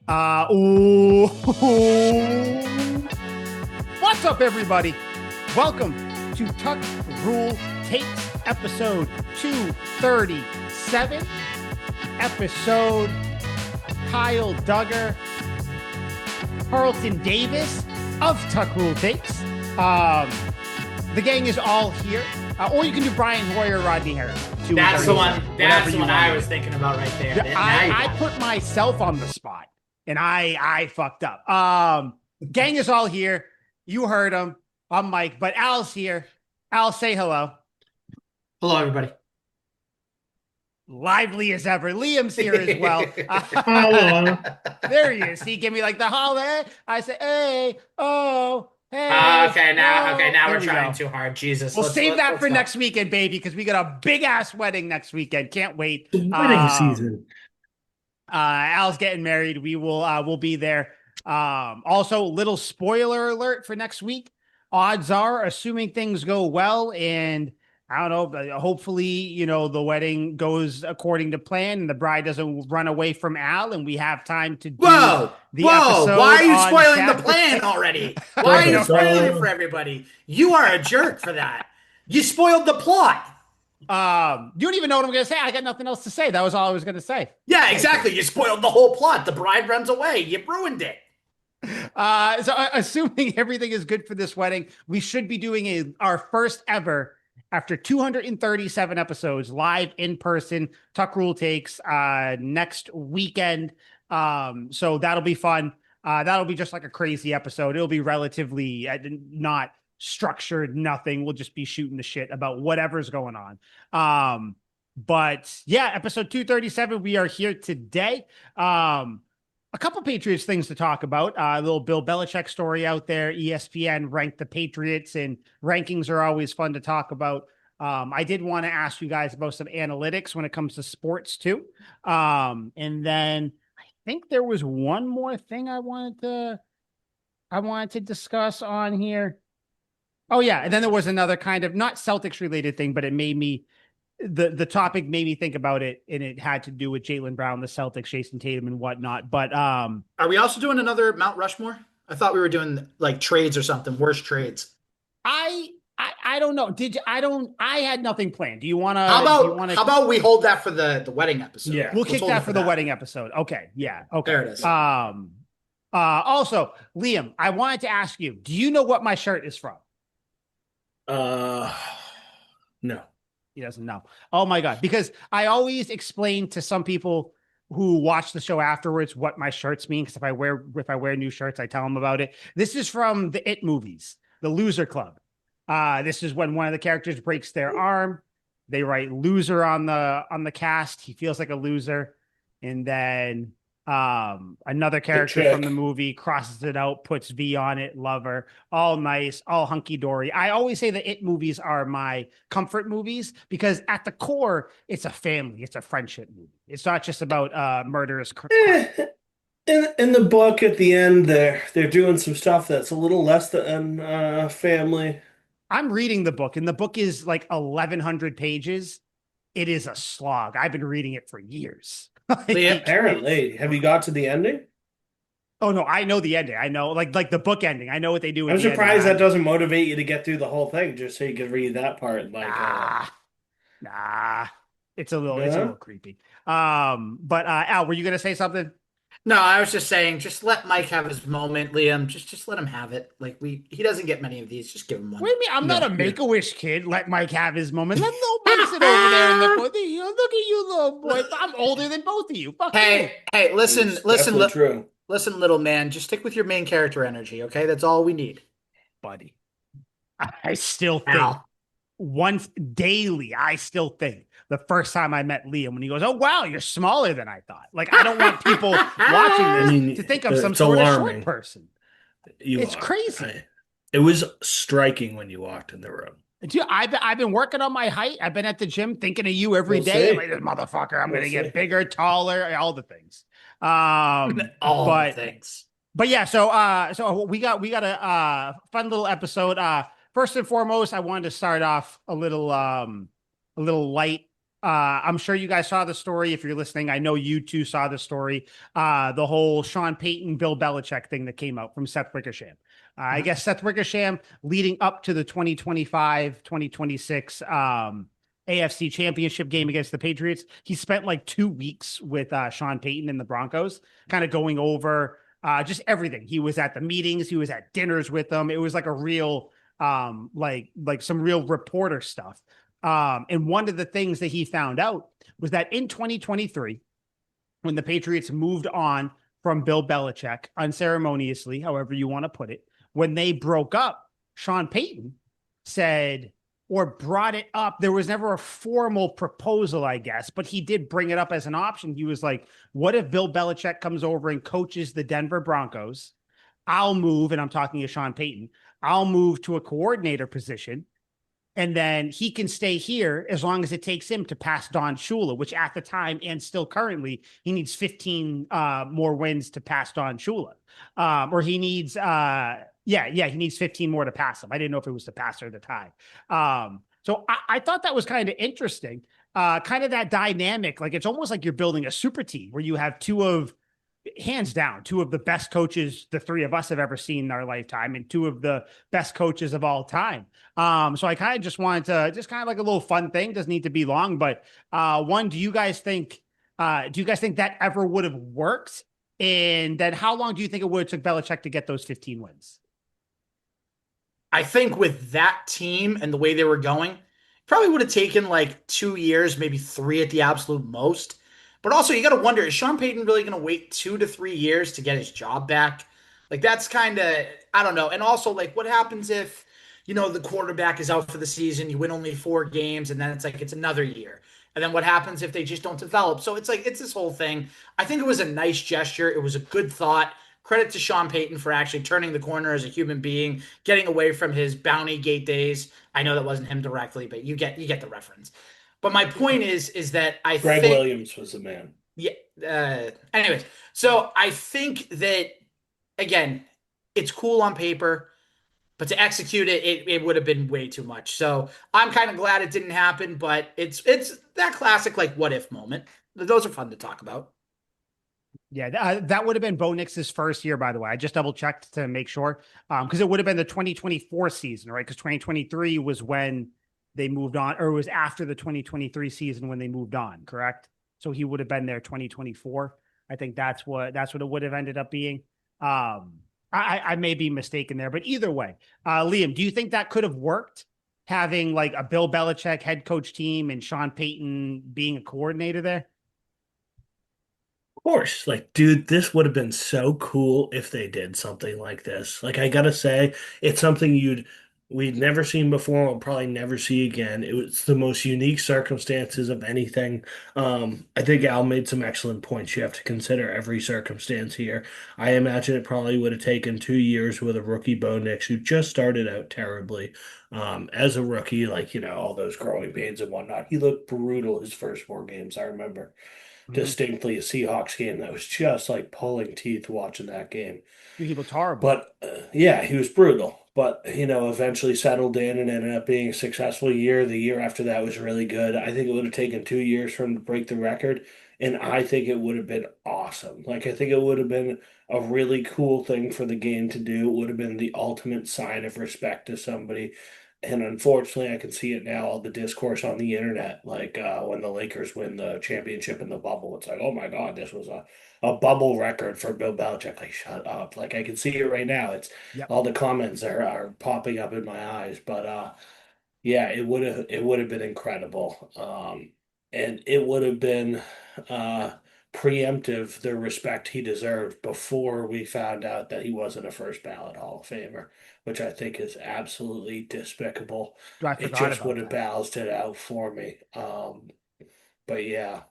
Ooh. What's up, everybody? Welcome to Tuck Rule Takes episode 237. Episode Kyle Duggar, Carlton Davis of Tuck Rule Takes. The gang is all here. Or you can do Brian Hoyer, Rodney Harris. That's the one. That's the one I was thinking about right there. I put myself on the spot. And I fucked up. Gang is all here. You heard him. I'm Mike, but Al's here. Al, say hello. Hello, everybody. Lively as ever. Liam's here as well. Hello. There he is. He gave me like the holler. I said, hey, oh, hey. Now we're trying too hard. Jesus. We'll save that for next weekend, baby, because we got a big ass wedding next weekend. Can't wait. The wedding season. Al's getting married. We'll be there. Also, little spoiler alert for next week. Odds are, assuming things go well, and I don't know, hopefully, the wedding goes according to plan and the bride doesn't run away from Al and we have time to do the episode. Why are you spoiling Saturday? The plan already? Why are you spoiling it for everybody? You are a jerk for that. You spoiled the plot. You don't even know what I'm going to say. I got nothing else to say. That was all I was going to say. Yeah, exactly. You spoiled the whole plot. The bride runs away. You ruined it. So assuming everything is good for this wedding, we should be doing our first ever, after 237 episodes, live in person, Tuck Rule Takes next weekend. So that'll be fun. That'll be just like a crazy episode. It'll be relatively not structured, nothing. We'll just be shooting the shit about whatever's going on. But yeah, episode 237, we are here today. A couple Patriots things to talk about. A little Bill Belichick story out there. ESPN ranked the Patriots, and rankings are always fun to talk about. I did want to ask you guys about some analytics when it comes to sports too. And then I think there was one more thing I wanted to discuss on here. Oh yeah, and then there was another kind of not Celtics related thing, but it made me the topic made me think about it, and it had to do with Jaylen Brown, the Celtics, Jason Tatum, and whatnot. But are we also doing another Mount Rushmore? I thought we were doing like trades or something. Worst trades. I don't know. I had nothing planned. Do you want to? How about we hold that for the wedding episode? Yeah, we'll kick that for the wedding episode. Okay, yeah, okay. There it is. Also, Liam, I wanted to ask you: do you know what my shirt is from? No. He doesn't know. Oh my God. Because I always explain to some people who watch the show afterwards what my shirts mean. Because if I wear new shirts, I tell them about it. This is from the It movies, the Loser Club. This is when one of the characters breaks their arm. They write loser on the cast. He feels like a loser. And then another character from the movie crosses it out, puts V on it, lover, all nice, all hunky-dory. I always say the It movies are my comfort movies because at the core, it's a family, it's a friendship movie. It's not just about murderous crime. In the book at the end, they're doing some stuff that's a little less than family. I'm reading the book, and the book is like 1,100 pages. It is a slog. I've been reading it for years. Apparently, have you got to the ending? Oh no, I know the ending. I know like the book ending. I know what they do. I'm surprised that doesn't motivate you to get through the whole thing just so you can read that part. Nah, it's a little creepy. But Al, were you gonna say something? No, I was just saying, just let Mike have his moment, Liam. Just let him have it. Like he doesn't get many of these. Just give him one. What do you mean? I'm not a Make-A-Wish kid. Let Mike have his moment. Let little Mike sit over there and look at you, little boy. I'm older than both of you. Fuck you. Hey, listen, little man. Just stick with your main character energy, okay? That's all we need, buddy. I still think once daily. I still think the first time I met Liam when he goes, "Oh wow, you're smaller than I thought." Like I don't want people watching this to think I'm some sort of short person. It's crazy. It was striking when you walked in the room. Dude, I've been working on my height. I've been at the gym thinking of you every day. Like, this motherfucker, I'm gonna get bigger, taller, all the things. The things. But yeah, so we got a fun little episode. First and foremost, I wanted to start off a little light I'm sure you guys saw the story. If you're listening, I know you two saw the story. The whole Sean Payton, Bill Belichick thing that came out from Seth Wickersham. I Mhm. guess Seth Wickersham leading up to the 2025, 2026 AFC championship game against the Patriots. He spent like 2 weeks with Sean Payton and the Broncos, kind of going over just everything. He was at the meetings, he was at dinners with them. It was like a real like some real reporter stuff. And one of the things that he found out was that in 2023, when the Patriots moved on from Bill Belichick, unceremoniously, however you want to put it, when they broke up, Sean Payton said or brought it up. There was never a formal proposal, I guess, but he did bring it up as an option. He was like, what if Bill Belichick comes over and coaches the Denver Broncos? I'll move, and I'm talking to Sean Payton, I'll move to a coordinator position and then he can stay here as long as it takes him to pass Don Shula, which at the time and still currently, he needs 15 more wins to pass Don Shula. Or he needs, he needs 15 more to pass him. I didn't know if it was to pass or the tie. So I thought that was kind of interesting. Kind of that dynamic. Like it's almost like you're building a super team where you have hands down, two of the best coaches the three of us have ever seen in our lifetime and two of the best coaches of all time. So I kind of just wanted to just kind of like a little fun thing. Doesn't need to be long, but one, do you guys think that ever would have worked? And then how long do you think it would have took Belichick to get those 15 wins? I think with that team and the way they were going, probably would have taken like 2 years, maybe three at the absolute most. But also, you got to wonder, is Sean Payton really going to wait 2 to 3 years to get his job back? Like, that's kind of, I don't know. And also, like, what happens if, the quarterback is out for the season, you win only 4 games, and then it's like it's another year? And then what happens if they just don't develop? So it's like, it's this whole thing. I think it was a nice gesture. It was a good thought. Credit to Sean Payton for actually turning the corner as a human being, getting away from his bounty gate days. I know that wasn't him directly, but you get the reference. But my point is that I Greg think Williams was the man. yeah. Anyways, so I think that again, it's cool on paper, but to execute it would have been way too much. So I'm kind of glad it didn't happen, but it's that classic like what if moment. Those are fun to talk about. Yeah, that would have been Bo Nix's first year, by the way. I just double checked to make sure, because it would have been the 2024 season, right? Because 2023 was when they moved on, or it was after the 2023 season when they moved on, correct? So he would have been there 2024. I think that's what it would have ended up being. I may be mistaken there, but either way, Liam, do you think that could have worked? Having like a Bill Belichick head coach team and Sean Payton being a coordinator there? Course, like, dude, this would have been so cool if they did something like this. Like, I gotta say, it's something we'd never seen before, we'll probably never see again. It was the most unique circumstances of anything. I think Al made some excellent points. You have to consider every circumstance here. I imagine it probably would have taken 2 years with a rookie Bo Nix who just started out terribly. As a rookie, like, all those growing pains and whatnot. He looked brutal his first 4 games, I remember Mhm. distinctly a Seahawks game that was just like pulling teeth watching that game. He looked horrible. But yeah, he was brutal. But eventually settled in and ended up being a successful year. The year after that was really good. I think it would have taken 2 years for him to break the record, and I think it would have been awesome. Like I think it would have been a really cool thing for the game to do. It would have been the ultimate sign of respect to somebody. And unfortunately, I can see it now, all the discourse on the internet, like when the Lakers win the championship in the bubble. It's like, oh my God, this was a bubble record for Bill Belichick. Like, shut up. Like, I can see it right now. It's Yep. all the comments are popping up in my eyes. But yeah, it would have been incredible. And it would have been uh, preemptive the respect he deserved before we found out that he wasn't a first ballot Hall of Famer, which I think is absolutely despicable. I It forgot just would about have that. balanced it out for me. But yeah,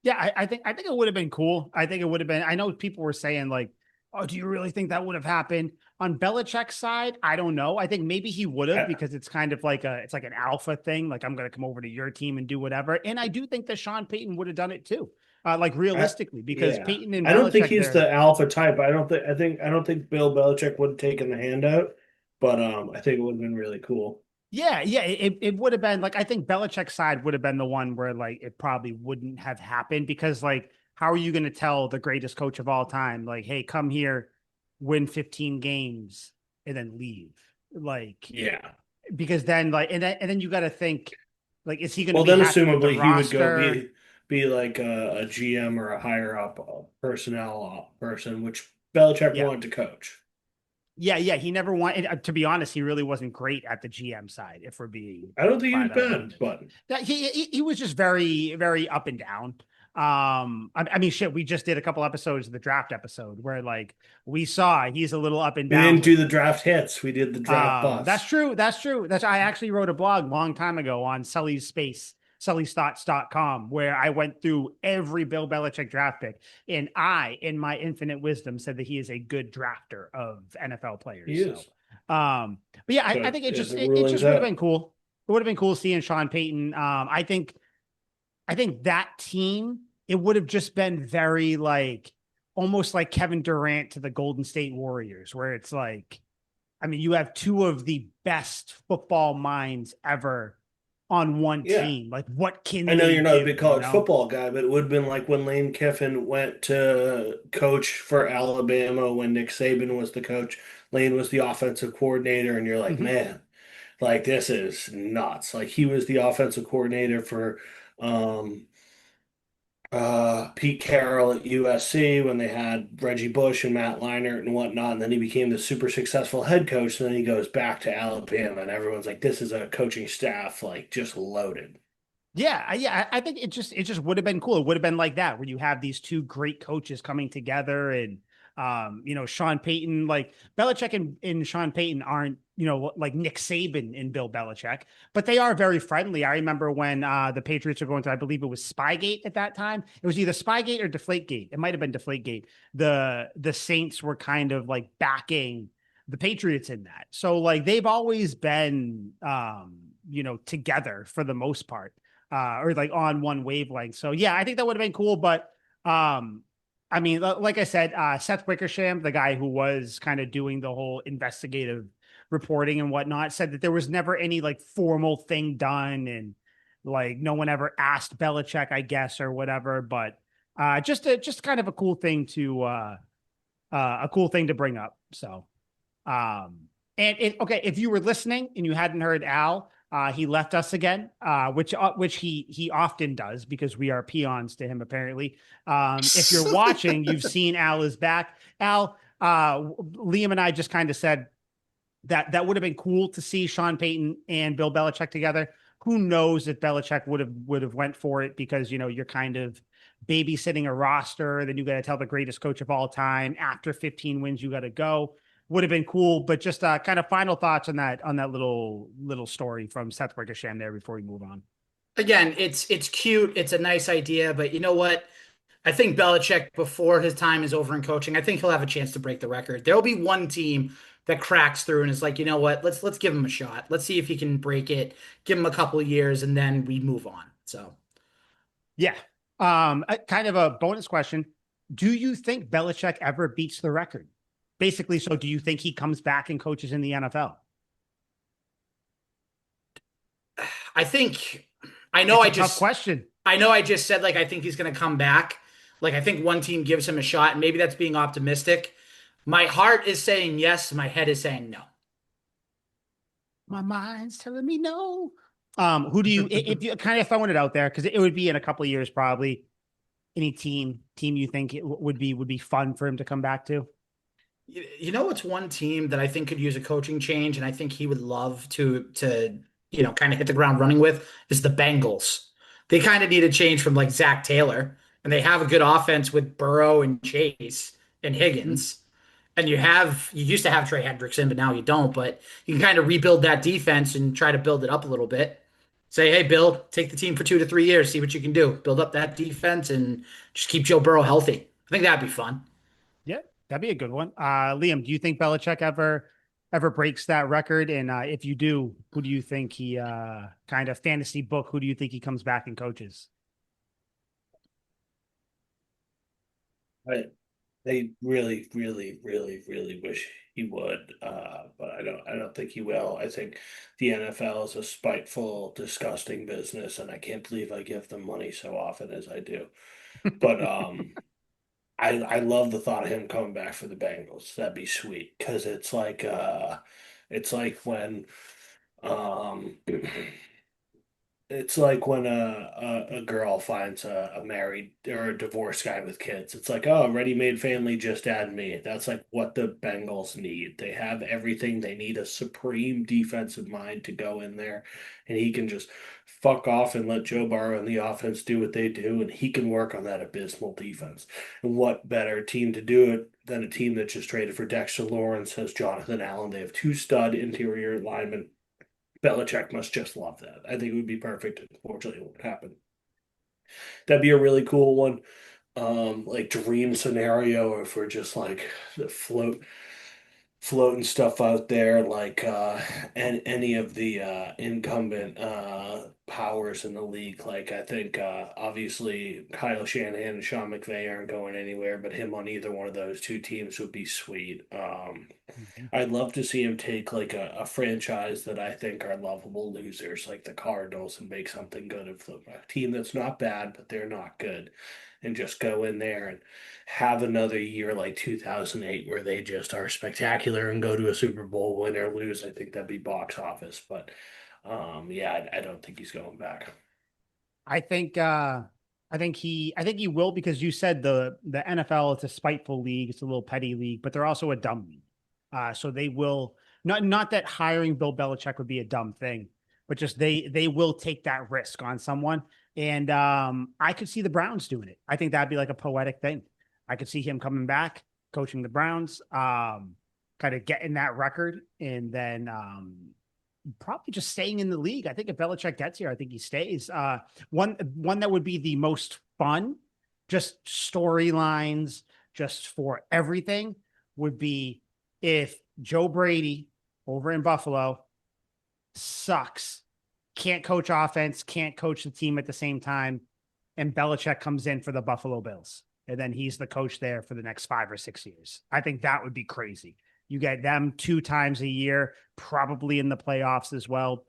Yeah, I think it would have been cool. I think it would have been. I know people were saying like, "Oh, do you really think that would have happened on Belichick's side?" I don't know. I think maybe he would have I, because it's kind of like it's like an alpha thing. Like I'm going to come over to your team and do whatever. And I do think that Sean Payton would have done it too. Like I, realistically, because yeah, Peyton and I don't think Belichick, he's they're the alpha type. I don't think Bill Belichick would have taken the handout, but I think it would have been really cool. Yeah, it would have been like I think Belichick's side would have been the one where like it probably wouldn't have happened because like how are you going to tell the greatest coach of all time like hey come here win 15 games and then leave like Yeah. because then like and then you got to think like is he going to Well, be then happy with the assumably he would go roster? be like a GM or a higher up personnel person, which Belichick Yeah. wanted to coach. Yeah, he never wanted to be honest, he really wasn't great at the GM side if we're being I don't think he was flat out bad, honest. but That he was just very up and down. I mean, shit. We just did a couple episodes of the draft episode where like we saw he's a little up and we down didn't do with the it. draft hits. We did the draft That's busts. true. That's true. That's I actually wrote a blog long time ago on Sully's Space, Sully'sThoughts.com, where I went through every Bill Belichick draft pick. And I, in my infinite wisdom, said that he is a good drafter of NFL He players. So is. but yeah, I But think it the just it rulings just would have out. been cool. It would have been cool seeing Sean Payton. I think that team, it would have just been very like almost like Kevin Durant to the Golden State Warriors, where it's like, I mean, you have two of the best football minds ever on one Yeah. team. Like, what I can know they you're not a do? big You college know? football guy, but it would have been like when Lane Kiffin went to coach for Alabama when Nick Saban was the coach. Lane was the offensive coordinator, and you're like, Mm-hmm. man, like this is nuts. Like he was the offensive coordinator for um Pete Carroll at USC when they had Reggie Bush and Matt Leinart and whatnot, and then he became the super successful head coach, and then he goes back to Alabama, and everyone's like, this is a coaching staff like just loaded. Yeah. I think it just would have been cool. It would have been like that where you have these two great coaches coming together and Sean Payton, like Belichick and Sean Payton aren't, like Nick Saban and Bill Belichick, but they are very friendly. I remember when the Patriots were going to, I believe it was Spygate at that time. It was either Spygate or Deflategate. It might have been Deflategate. The Saints were kind of like backing the Patriots in that. So like they've always been together for the most part or like on one wavelength. So yeah, I think that would have been cool. But I mean, like I said, Seth Wickersham, the guy who was kind of doing the whole investigative reporting and whatnot, said that there was never any like formal thing done, and like no one ever asked Belichick, I guess, or whatever. But just kind of a cool thing to bring up. So and okay, if you were listening and you hadn't heard Al, he left us again, which he often does because we are peons to him apparently. If you're watching, you've seen Al is back. Al, Liam and I just kind of said that would have been cool to see Sean Payton and Bill Belichick together. Who knows if Belichick would have went for it because you're kind of babysitting a roster, then you got to tell the greatest coach of all time after 15 wins you got to go. Would have been cool, but just kind of final thoughts on that little story from Seth Wickersham there before we move on. Again, it's cute. It's a nice idea, but you know what? I think Belichick, before his time is over in coaching, I think he'll have a chance to break the record. There will be one team that cracks through and is like, you know what? Let's give him a shot. Let's see if he can break it. Give him a couple of years, and then we move on. So Yeah. Kind of a bonus question. Do you think Belichick ever beats the record? Basically, so do you think he comes back and coaches in the NFL? I think I know It's I a tough just question. I know I just said like I think he's gonna come back. Like I think one team gives him a shot, and maybe that's being optimistic. My heart is saying yes, my head is saying no. My mind's telling me no. Who do you, if you kind of throwing it out there, because it would be in a couple of years probably. Any team you think it would be fun for him to come back to? You know what's one team that I think could use a coaching change, and I think he would love to kind of hit the ground running with is the Bengals. They kind of need a change from like Zach Taylor, and they have a good offense with Burrow and Chase and Mhm. Higgins. And you used to have Trey Hendrickson, but now you don't. But you can kind of rebuild that defense and try to build it up a little bit. Say, hey, Bill, take the team for 2 to 3 years, see what you can do. Build up that defense and just keep Joe Burrow healthy. I think that'd be fun. Yeah, that'd be a good one. Liam, do you think Belichick ever breaks that record? And if you do, who do you think he kind of fantasy book? Who do you think he comes back and coaches? Right. They really, really, really, really wish he would, but I don't think he will. I think the NFL is a spiteful, disgusting business, and I can't believe I give them money so often as I do. But I love the thought of him coming back for the Bengals. That'd be sweet because it's like when um it's like when a girl finds a married or a divorced guy with kids. It's like, oh, ready-made family, just add me. That's like what the Bengals need. They have everything. They need a supreme defensive mind to go in there, and he can just fuck off and let Joe Burrow and the offense do what they do, and he can work on that abysmal defense. And what better team to do it than a team that just traded for Dexter Lawrence, has Jonathan Allen. They have two stud interior linemen. Belichick must just love that. I think it would be perfect. Unfortunately, it won't happen. That'd be a really cool one. Like dream scenario if we're just like the floating stuff out there, like and any of the incumbent powers in the league. Like I think obviously Kyle Shanahan and Sean McVay aren't going anywhere, but him on either one of those two teams would be sweet. Mhm. I'd love to see him take like a franchise that I think are lovable losers, like the Cardinals, and make something good of them. A team that's not bad, but they're not good, and just go in there and have another year like 2008 where they just are spectacular and go to a Super Bowl, win or lose. I think that'd be box office, but yeah, I don't think he's going back. I think I think he will because you said the NFL is a spiteful league, it's a little petty league, but they're also a dumb league. So they will not that hiring Bill Belichick would be a dumb thing, but just they will take that risk on someone. And I could see the Browns doing it. I think that'd be like a poetic thing. I could see him coming back, coaching the Browns, kind of getting that record, and then probably just staying in the league. I think if Belichick gets here, I think he stays. One that would be the most fun, just storylines, just for everything, would be if Joe Brady over in Buffalo sucks, can't coach offense, can't coach the team at the same time, and Belichick comes in for the Buffalo Bills. And then he's the coach there for the next 5 or 6 years. I think that would be crazy. You get them 2 times a year, probably in the playoffs as well.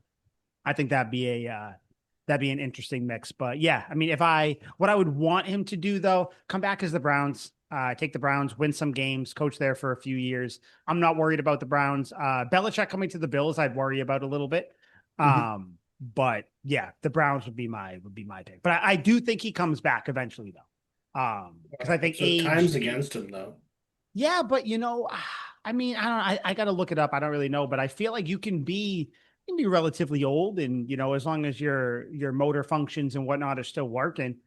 I think that'd be an interesting mix. But yeah, I mean, if I what I would want him to do though, come back as the Browns, take the Browns, win some games, coach there for a few years. I'm not worried about the Browns. Belichick coming to the Bills, I'd worry about a little bit. Mhm. But yeah, the Browns would be my pick. But I do think he comes back eventually though. Because I think So age, time's against him though. yeah, but I mean, I don't know. I got to look it up. I don't really know, but I feel like you can be relatively old, and as long as your motor functions and whatnot are still working,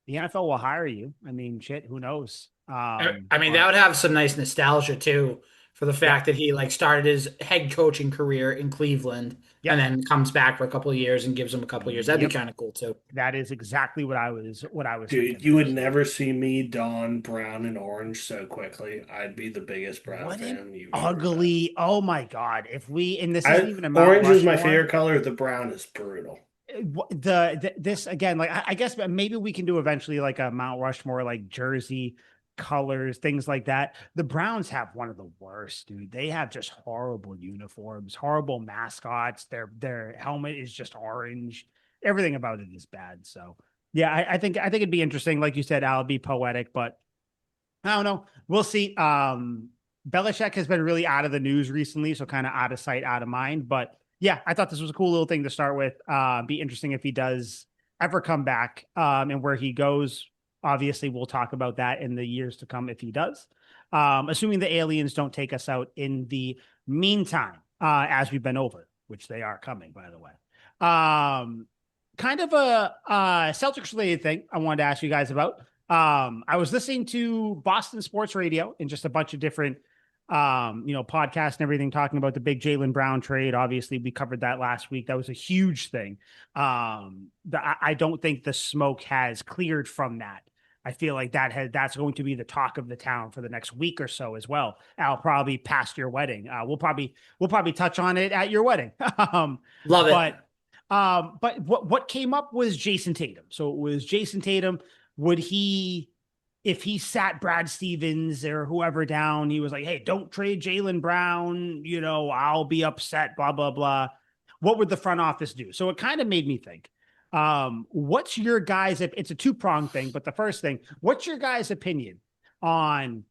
the NFL will hire you. I mean, shit, who knows? I mean, that But would have some nice nostalgia too for the yep, fact that he like started his head coaching career in Cleveland and yep, then comes back for a couple of years and gives him a couple of years. That'd be yep. kind of cool too. That is exactly what I was Dude, thinking you there. would So never see me don brown and orange so quickly. I'd be the biggest Brown what an fan you've ever met. ugly! Oh my god! If we and this isn't I even a Mount Orange is my Rushmore. favorite color. The brown is brutal. This again, like I guess maybe we can do eventually like a Mount Rushmore, like jersey colors, things like that. The Browns have one of the worst, dude. They have just horrible uniforms, horrible mascots. Their helmet is just orange. Everything about it is bad. So yeah, I think it'd be interesting. Like you said, Al, it'd be poetic, but I don't know. We'll see. Belichick has been really out of the news recently, so kind of out of sight, out of mind. But yeah, I thought this was a cool little thing to start with. Be interesting if he does ever come back, and where he goes. Obviously, we'll talk about that in the years to come if he does. Assuming the aliens don't take us out in the meantime, as we've been over, which they are coming, by the way. Kind of a Celtics related thing I wanted to ask you guys about. I was listening to Boston Sports Radio and just a bunch of different, podcasts and everything talking about the big Jalen Brown trade. Obviously, we covered that last week. That was a huge thing. I don't think the smoke has cleared from that. I feel like that's going to be the talk of the town for the next week or so as well. I'll probably past your wedding. We'll probably touch on it at your wedding. Love it. But but what came up was Jason Tatum. So it was Jason Tatum. Would he, if he sat Brad Stevens or whoever down, he was like, hey, don't trade Jaylen Brown, I'll be upset, blah, blah, blah. What would the front office do? So it kind of made me think. What's your guys' if it's a two-pronged thing, but the first thing, what's your guys' opinion on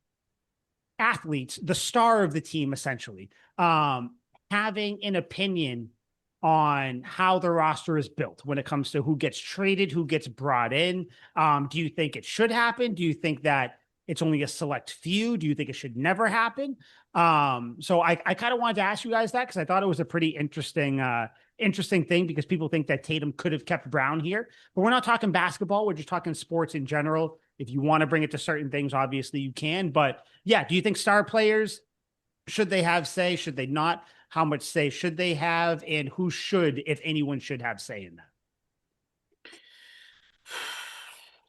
athletes, the star of the team, essentially, having an opinion on how the roster is built when it comes to who gets traded, who gets brought in? Do you think it should happen? Do you think that it's only a select few? Do you think it should never happen? So I kind of wanted to ask you guys that because I thought it was a pretty interesting thing because people think that Tatum could have kept Brown here, but we're not talking basketball. We're just talking sports in general. If you want to bring it to certain things, obviously you can. But yeah, do you think star players, should they have say? Should they not? How much say should they have? And who should, if anyone should have say in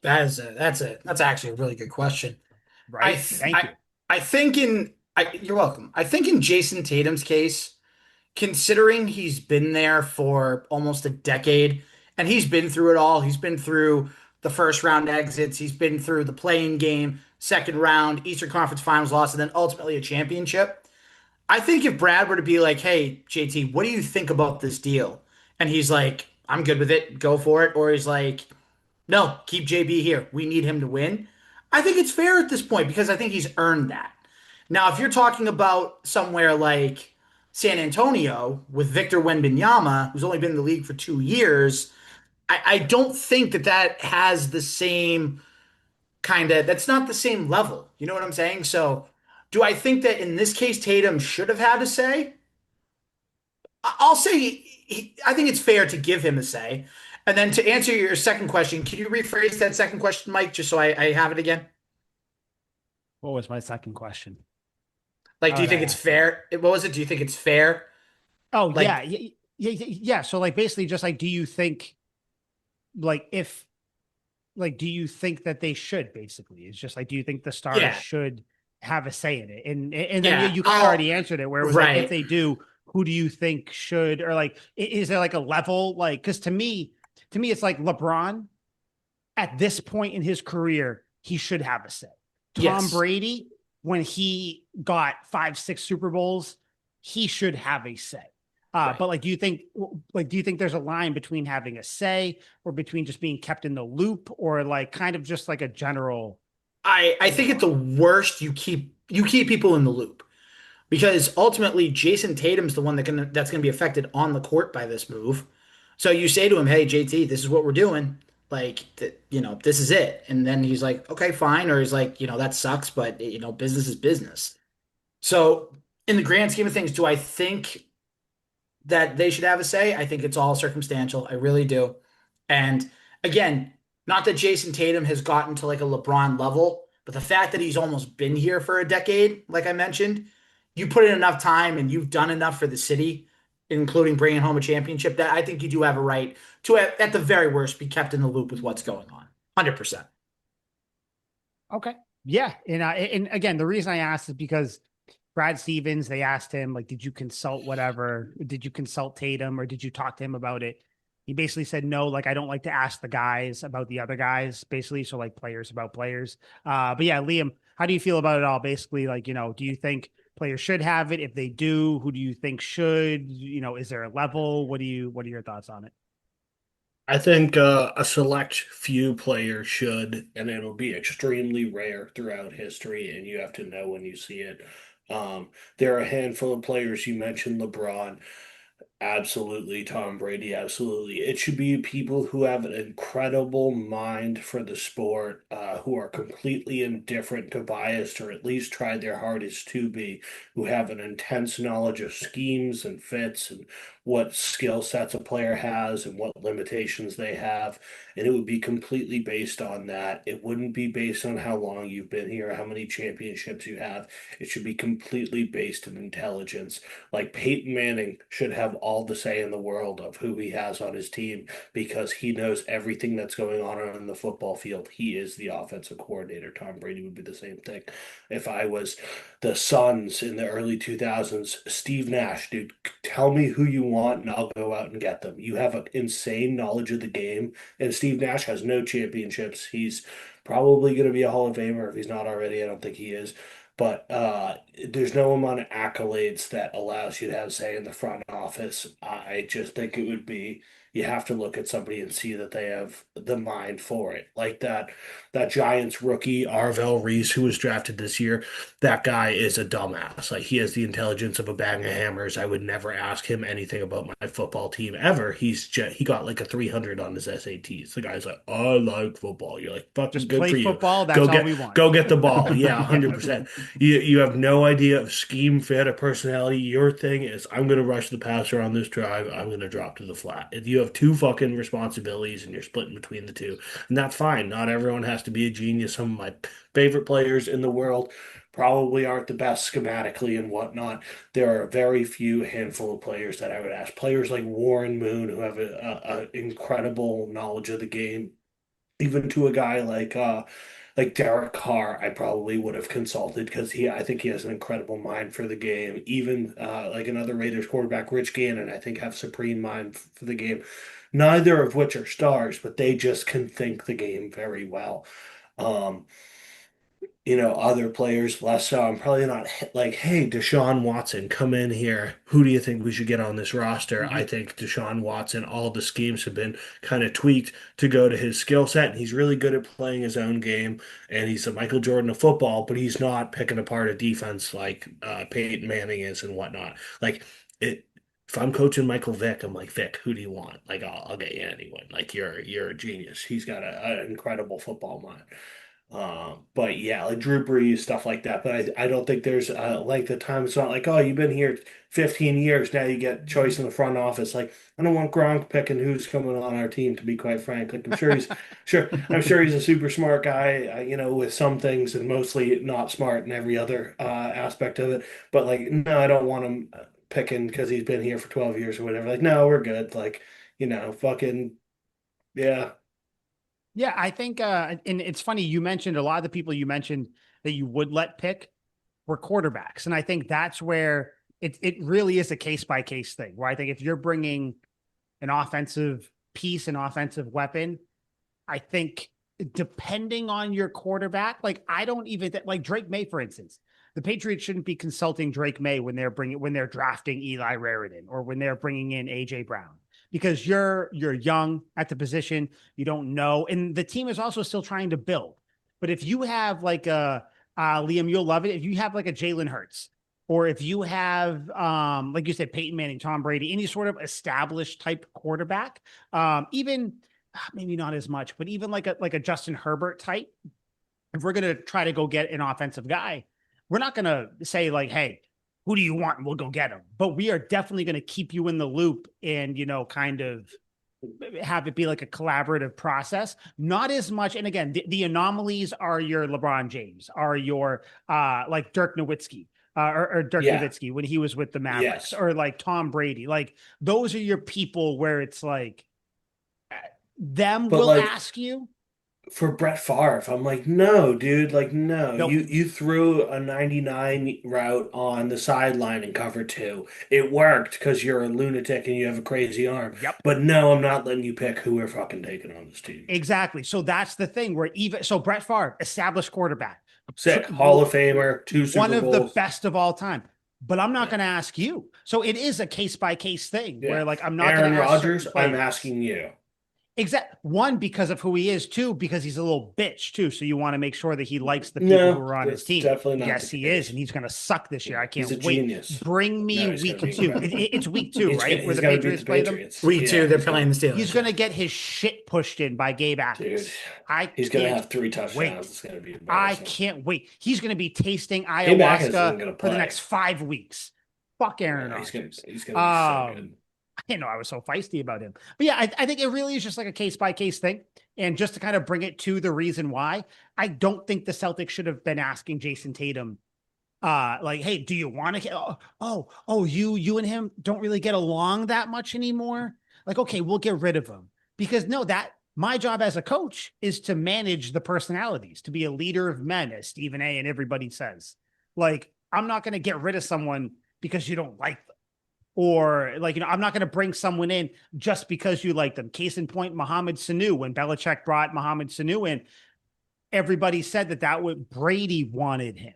that? That's actually a really good question. I Right? th Thank you. I think you're welcome. I think in Jason Tatum's case, considering he's been there for almost a decade and he's been through it all. He's been through the first round exits, he's been through the playing game, second round, Eastern Conference Finals loss, and then ultimately a championship. I think if Brad were to be like, "Hey, JT, what do you think about this deal?" and he's like, "I'm good with it, go for it," or he's like, "No, keep JB here. We need him to win." I think it's fair at this point because I think he's earned that. Now, if you're talking about somewhere like San Antonio with Victor Wembanyama, who's only been in the league for 2 years, I don't think that that has the same that's not the same level. You know what I'm saying? So, do I think that in this case Tatum should have had a say? I'll say I think it's fair to give him a say. And then to answer your second question, can you rephrase that second question, Mike, just so I have it again? What was my second question? Like, How do you did I think it's ask that? fair? What was it? Do you think it's fair? Oh yeah, Like, yeah. So like basically just like, do you think like if like do you think that they should basically? It's just like, do you think the stars yeah, should have a say in it? And then yeah. you kind of I'll already answered it where it was like, if right. they do, who do you think should, or like is there like a level, like because to me it's like LeBron at this point in his career, he should have a say. Tom Yes. Brady, when he got 5, 6 Super Bowls, he should have a say. Right. But like, do you think there's a line between having a say or between just being kept in the loop or like kind of just like a general I think at the overall? worst you keep people in the loop because ultimately Jason Tatum's the one that's gonna be affected on the court by this move. So you say to him, "Hey JT, this is what we're doing. Like, this is it." And then he's like, "Okay, fine," or he's like, "That sucks, but business is business." So in the grand scheme of things, do I think that they should have a say? I think it's all circumstantial. I really do. And again, not that Jason Tatum has gotten to like a LeBron level, but the fact that he's almost been here for a decade, like I mentioned, you put in enough time and you've done enough for the city, including bringing home a championship, that I think you do have a right to, at the very worst, be kept in the loop with what's going on. 100%. Okay. Yeah. And again, the reason I asked is because Brad Stevens, they asked him, like, did you consult whatever? Did you consult Tatum or did you talk to him about it? He basically said, no, like, I don't like to ask the guys about the other guys, basically. So, like, players about players. But yeah, Liam, how do you feel about it all? Basically, like, do you think players should have it? If they do, who do you think should? Is there a level? What are your thoughts on it? I think a select few players should, and it'll be extremely rare throughout history, and you have to know when you see it. There are a handful of players. You mentioned LeBron. Absolutely, Tom Brady, absolutely. It should be people who have an incredible mind for the sport, who are completely indifferent to bias, or at least try their hardest to be, who have an intense knowledge of schemes and fits and what skill sets a player has and what limitations they have. And it would be completely based on that. It wouldn't be based on how long you've been here, how many championships you have. It should be completely based in intelligence. Like Peyton Manning should have all the say in the world of who he has on his team because he knows everything that's going on the football field. He is the offensive coordinator. Tom Brady would be the same thing. If I was the Suns in the early 2000s, Steve Nash, dude, tell me who you want and I'll go out and get them. You have an insane knowledge of the game, and Steve Nash has no championships. He's Probably going to be a Hall of Famer if he's not already. I don't think he is. But there's no amount of accolades that allows you to have say in the front office. I just think it would be you have to look at somebody and see that they have the mind for it. Like that Giants rookie Arvell Reese who was drafted this year, that guy is a dumbass. Like he has the intelligence of a bag of hammers. I would never ask him anything about my football team ever. He got like a 300 on his SATs. The guy's like, I like football. You're like, fucking Just good play for you. football. That's all we want. Go get the ball. Yeah, Yeah. 100%. You have no idea of scheme, fit, or personality. Your thing is, I'm going to rush the passer on this drive. I'm going to drop to the flat. If you have two fucking responsibilities and you're splitting between the two, and that's fine. Not everyone has to be a genius. Some of my favorite players in the world probably aren't the best schematically and whatnot. There are very few handful of players that I would ask. Players like Warren Moon who have a incredible knowledge of the game, even to a guy like Derek Carr, I probably would have consulted because I think he has an incredible mind for the game. Even like another Raiders quarterback, Rich Gannon, I think have supreme mind for the game. Neither of which are stars, but they just can think the game very well. Um, other players less so. I'm probably not like, hey, Deshaun Watson, come in here. Who do you think we should get on this roster? I think Deshaun Watson, all the schemes have been kind of tweaked to go to his skill set. And he's really good at playing his own game. And he's a Michael Jordan of football, but he's not picking apart a defense like Peyton Manning is and whatnot. Like it. If I'm coaching Michael Vick, I'm like, Vick, who do you want? Like, I'll get you anyone. Like, you're a genius. He's got an incredible football mind. But yeah, like Drew Brees, stuff like that. But I don't think there's length of time. It's not like, oh, you've been here 15 years. Now you get choice in the front office. Like, I don't want Gronk picking who's coming on our team, to be quite frank. Like, I'm sure he's a super smart guy, with some things and mostly not smart in every other aspect of it. But like, no, I don't want him picking because he's been here for 12 years or whatever. Like, no, we're good. Like, fucking, yeah. Yeah, I think, and it's funny, you mentioned a lot of the people you mentioned that you would let pick were quarterbacks. And I think that's where it really is a case by case thing, where I think if you're bringing an offensive piece, an offensive weapon, I think depending on your quarterback, like I don't even like Drake May, for instance, the Patriots shouldn't be consulting Drake May when they're drafting Eli Raridan or when they're bringing in AJ Brown because you're young at the position, you don't know, and the team is also still trying to build. But if you have like a Liam, you'll love it. If you have like a Jalen Hurts, or if you have like you said, Peyton Manning, Tom Brady, any sort of established type quarterback, even maybe not as much, but even like a Justin Herbert type, if we're gonna try to go get an offensive guy, we're not gonna say like, hey, who do you want? And we'll go get him. But we are definitely going to keep you in the loop and, kind of have it be like a collaborative process. Not as much. And again, the anomalies are your LeBron James, are your like Dirk Nowitzki. Or Dirk Nowitzki when he was with the Mavericks, or like Tom Brady. Like those are your people where it's like them will ask you. For Brett Favre, I'm like, no, dude, like, no. Nope. You threw a 99 route on the sideline in cover two. It worked because you're a lunatic and you have a crazy arm. Yep. But no, I'm not letting you pick who we're fucking taking on this team. Exactly. So that's the thing where Brett Favre, established quarterback. Sick. Hall of Famer, 2 Super One Bowls. of the best of all time. But I'm not going to ask you. So it is a case by case thing where like I'm not Aaron going to ask Rodgers, I'm asking you. Exactly. One, because of who he is. Two, because he's a little bitch too. So you want to make sure that he likes the people who are on his team. Definitely not. Yes, he is, and he's going to suck this year. I can't wait. Genius. Bring me week 2. It's week 2, right? Where the Patriots play them. Week 2, they're playing the Steelers. He's going to get his shit pushed in by Gabe Adams. Dude, he's going to have 3 touchdowns. It's going to be embarrassing. I can't wait. He's going to be tasting ayahuasca for the next 5 weeks. Fuck Aaron Rodgers. He's going to be so good. I didn't know I was so feisty about him. But yeah, I think it really is just like a case by case thing. And just to kind of bring it to the reason why, I don't think the Celtics should have been asking Jason Tatum, like, hey, do you want to? You and him don't really get along that much anymore. Like, okay, we'll get rid of him because my job as a coach is to manage the personalities, to be a leader of men, as Stephen A. and everybody says. Like, I'm not going to get rid of someone because you don't like them. Or like, I'm not going to bring someone in just because you like them. Case in point, Mohamed Sanu, when Belichick brought Mohamed Sanu in, everybody said that would Brady wanted him.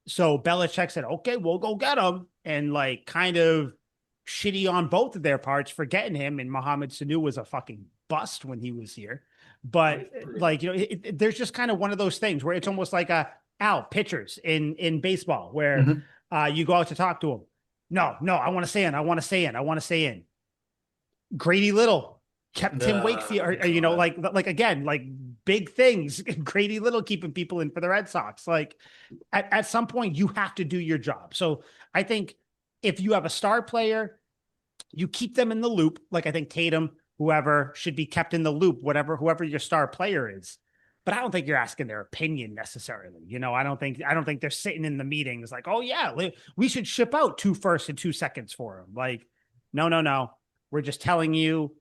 So Belichick said, okay, we'll go get him. And like kind of shitty on both of their parts for getting him. And Mohamed Sanu was a fucking bust when he was here. But like, there's just kind of one of those things where it's almost like pitchers in baseball where you go out to talk to them. No, I want to stay in. I want to stay in. I want to stay in. Grady Little kept Tim Wakefield, or like again, like big things. Grady Little keeping people in for the Red Sox. Like at some point, you have to do your job. So I think if you have a star player, you keep them in the loop. Like I think Tatum, whoever should be kept in the loop, whoever your star player is. But I don't think you're asking their opinion necessarily. I don't think they're sitting in the meetings like, oh yeah, we should ship out 2 firsts and 2 seconds for him. Like, no. We're just telling you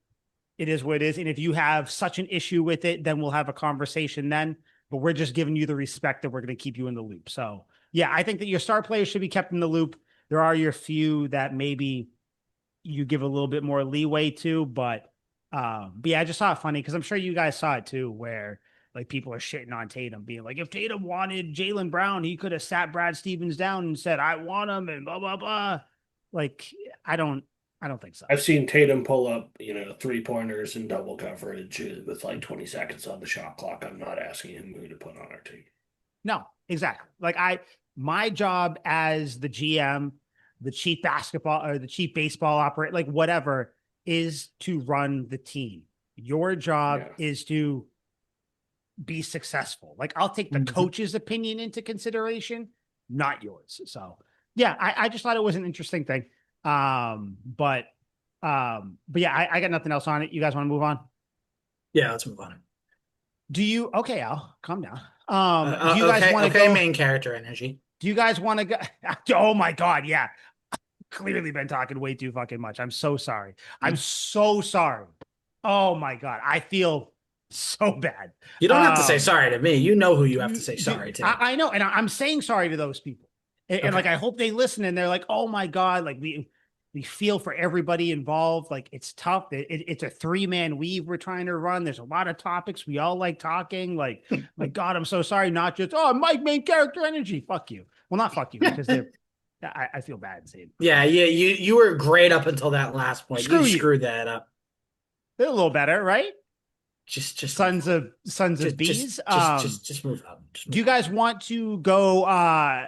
it is what it is. And if you have such an issue with it, then we'll have a conversation then. But we're just giving you the respect that we're going to keep you in the loop. So yeah, I think that your star players should be kept in the loop. There are your few that maybe you give a little bit more leeway to, but yeah, I just saw it funny because I'm sure you guys saw it too, where like people are shitting on Tatum, being like, if Tatum wanted Jaylen Brown, he could have sat Brad Stevens down and said, I want him and blah, blah, blah. Like, I don't think so. I've seen Tatum pull up, 3-pointers in double coverage with like 20 seconds on the shot clock. I'm not asking him who to put on our team. No, exactly. Like my job as the GM, the chief basketball or the chief baseball operator, like whatever, is to run the team. Your job is to be successul. Like I'll take the coach's opinion into consideration, not yours. So yeah, I just thought it was an interesting thing. But yeah, I got nothing else on it. You guys want to move on? Yeah, let's move on. Okay, Al, calm down. Do you guys want to go main character energy? Do you guys want to go? Oh my God. Yeah. Clearly been talking way too fucking much. I'm so sorry. I'm so sorry. Oh my God. I feel so bad. You don't have to say sorry to me. You know who you have to say sorry to. I know. And I'm saying sorry to those people. And like, I hope they listen and they're like, oh my God, like we feel for everybody involved. Like it's tough. It's a 3-man weave we're trying to run. There's a lot of topics. We all like talking. Like, my God, I'm so sorry. Not just, Mike, main character energy. Fuck you. Well, not fuck you because I feel bad saying. Yeah. You were great up until that last point. You screwed that up. They're a little better, right? Just sons of bees. Just move up. Do you guys want to go?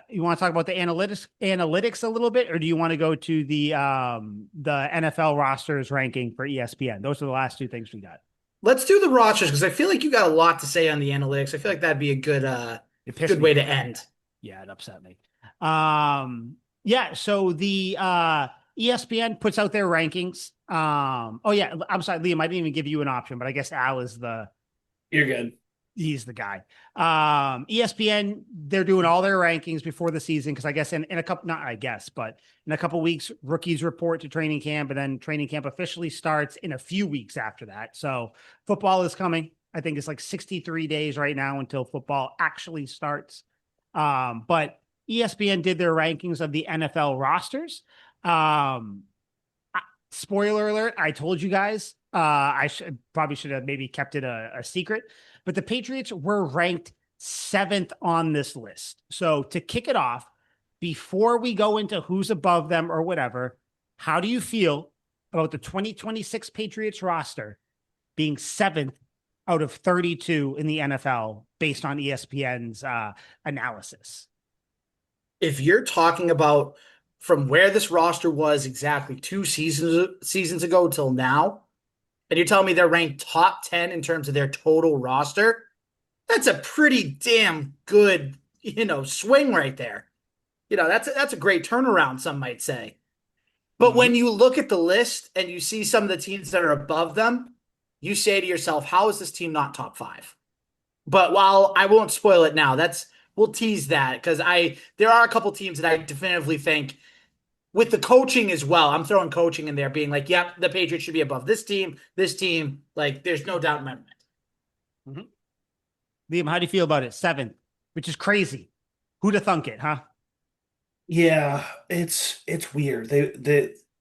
You want to talk about the analytics a little bit, or do you want to go to the NFL rosters ranking for ESPN? Those are the last 2 things we got. Let's do the rosters because I feel like you got a lot to say on the analytics. I feel like that'd be a good way to end. Yeah, it upset me. Yeah. So the ESPN puts out their rankings. Oh yeah, I'm sorry, Liam. I didn't even give you an option, but I guess Al is You're good. He's the guy. ESPN, they're doing all their rankings before the season because I guess in a couple, not I guess, but in a couple weeks, rookies report to training camp, and then training camp officially starts in a few weeks after that. So football is coming. I think it's like 63 days right now until football actually starts. But ESPN did their rankings of the NFL rosters. Spoiler alert, I told you guys, I probably should have maybe kept it a secret, but the Patriots were ranked 7th on this list. So to kick it off, before we go into who's above them or whatever, how do you feel about the 2026 Patriots roster being 7th out of 32 in the NFL based on ESPN's analysis? If you're talking about from where this roster was exactly 2 seasons ago till now, and you're telling me they're ranked top 10 in terms of their total roster, that's a pretty damn good, swing right there. That's a great turnaround, some might say. But when you look at the list and you see some of the teams that are above them, you say to yourself, how is this team not top 5? But while I won't spoil it now, we'll tease that because there are a couple teams that I definitively think with the coaching as well. I'm throwing coaching in there being like, yep, the Patriots should be above this team. Like there's no doubt in my mind. Liam, how do you feel about it? 7th, which is crazy. Who'd have thunk it, huh? Yeah, it's weird.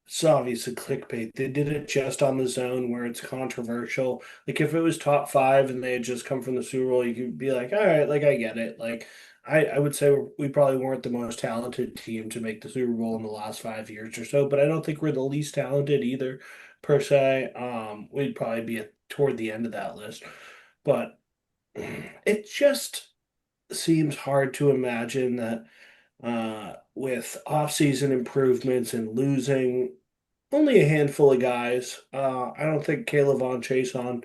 it's obviously clickbait. They did it just on the zone where it's controversial. Like if it was top five and they had just come from the Super Bowl, you could be like, all right, like I get it. Like I would say we probably weren't the most talented team to make the Super Bowl in the last 5 years or so, but I don't think we're the least talented either, per se. We'd probably be toward the end of that list. But it just seems hard to imagine that with off-season improvements and losing only a handful of guys. I don't think Caleb Von Chase on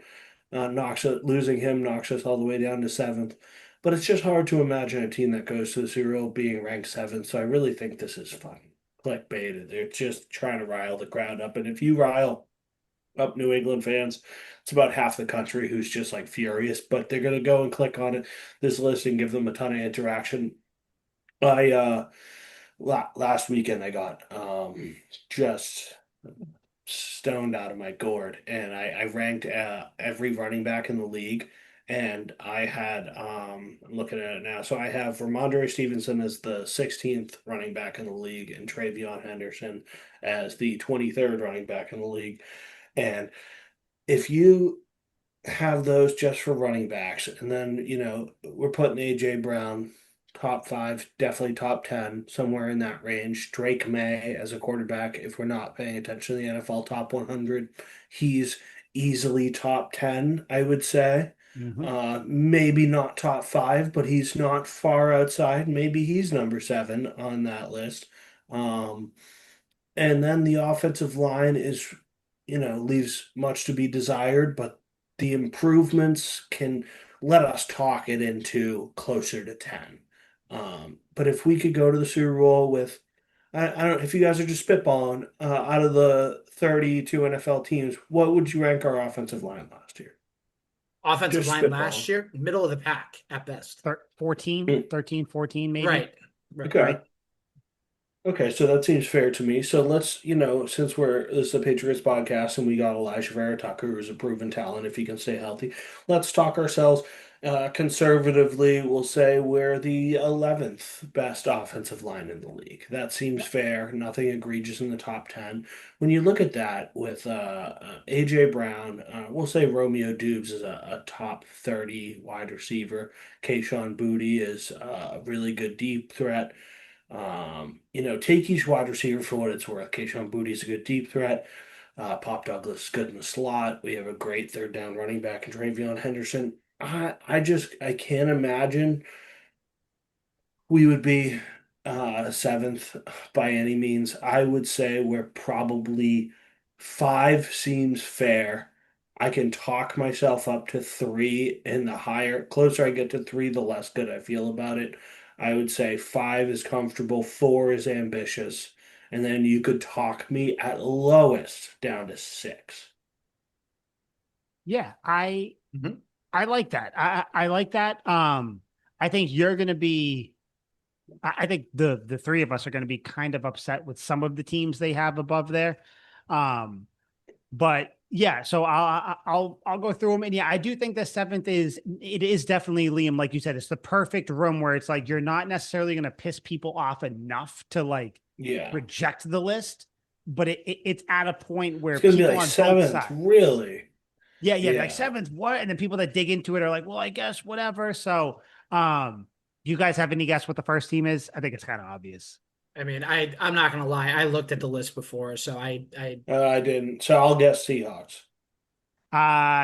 losing him knocks us all the way down to seventh. But it's just hard to imagine a team that goes to the Super Bowl being ranked seventh. So I really think this is fun. Clickbait. They're just trying to rile the crowd up. And if you rile up New England fans, it's about half the country who's just like furious, but they're gonna go and click on it, this list, and give them a ton of interaction. I last weekend I got just stoned out of my gourd, and I ranked every running back in the league, and I had I'm looking at it now, so I have Ramondre Stevenson as the 16th running back in the league, and Travion Henderson as the 23rd running back in the league, and if you have those just for running backs. And then, we're putting AJ Brown top five, definitely top 10, somewhere in that range. Drake May as a quarterback, if we're not paying attention to the NFL top 100, he's easily top 10, I would say. Mhm. Maybe not top five, but he's not far outside. Maybe he's number seven on that list. Um, and then the offensive line is, leaves much to be desired, but the improvements can let us talk it into closer to 10. But if we could go to the Super Bowl with, I don't know if you guys are just spitballing, out of the 32 NFL teams, what would you rank our offensive line last year? Offensive Just line last spitballing. year, middle of the pack at best. 14, Mm, 13, 14, maybe. Right. Right. Okay. Okay, so that seems fair to me. So let's, since this is a Patriots podcast and we got Elijah Vera Tucker, who's a proven talent if he can stay healthy, let's talk ourselves. Conservatively, we'll say we're the 11th best offensive line in the league. That seems fair. Nothing egregious in the top 10. When you look at that with AJ Brown, we'll say Romeo Dubes is a top 30 wide receiver. Kayshon Boutte is a really good deep threat. Take each wide receiver for what it's worth. Kayshon Boutte is a good deep threat. Pop Douglas is good in the slot. We have a great third down running back in Travion Henderson. I can't imagine we would be seventh by any means. I would say we're probably five seems fair. I can talk myself up to three, and the higher, closer I get to three, the less good I feel about it. I would say five is comfortable, four is ambitious, and then you could talk me at lowest down to six. Yeah, I Mhm. I like that. I like that. I think you're going to be. I think the three of us are going to be kind of upset with some of the teams they have above there. Um, but yeah, so I'll go through them, and yeah, I do think the seventh is definitely, Liam, like you said, it's the perfect room where it's like you're not necessarily going to piss people off enough to like Yeah. reject the list, but it's at a point where It's gonna be people like on both seventh, sides. really. Yeah, like Yeah. seventh, what? And then people that dig into it are like, well, I guess whatever. So, do you guys have any guess what the first team is? I think it's kind of obvious. I mean, I'm not gonna lie. I looked at the list before, so I I didn't. So I'll guess Seahawks.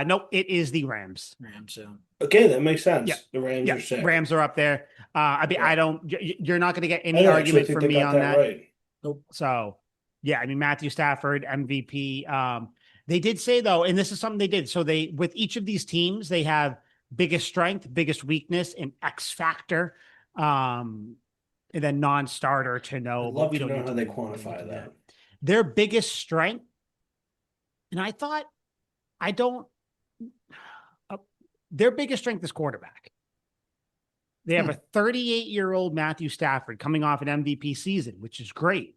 Nope, it is the Rams. so Okay, that makes Yeah, sense. The Rams yeah, are sick. Rams are up there. I mean, Yeah. you're not going to get any I actually argument think from they me got on that that. right. nope. So, yeah, I mean, Matthew Stafford, MVP. They did say though, and this is something they did. So with each of these teams, they have biggest strength, biggest weakness, and X factor. Um, and then non-starter to know, I'd but love we to don't know need how to they we don't need quantify to do that. that. Their biggest strength, and I thought I don't. Uh, their biggest strength is quarterback. They have Hmm. a 38-year-old Matthew Stafford coming off an MVP season, which is great.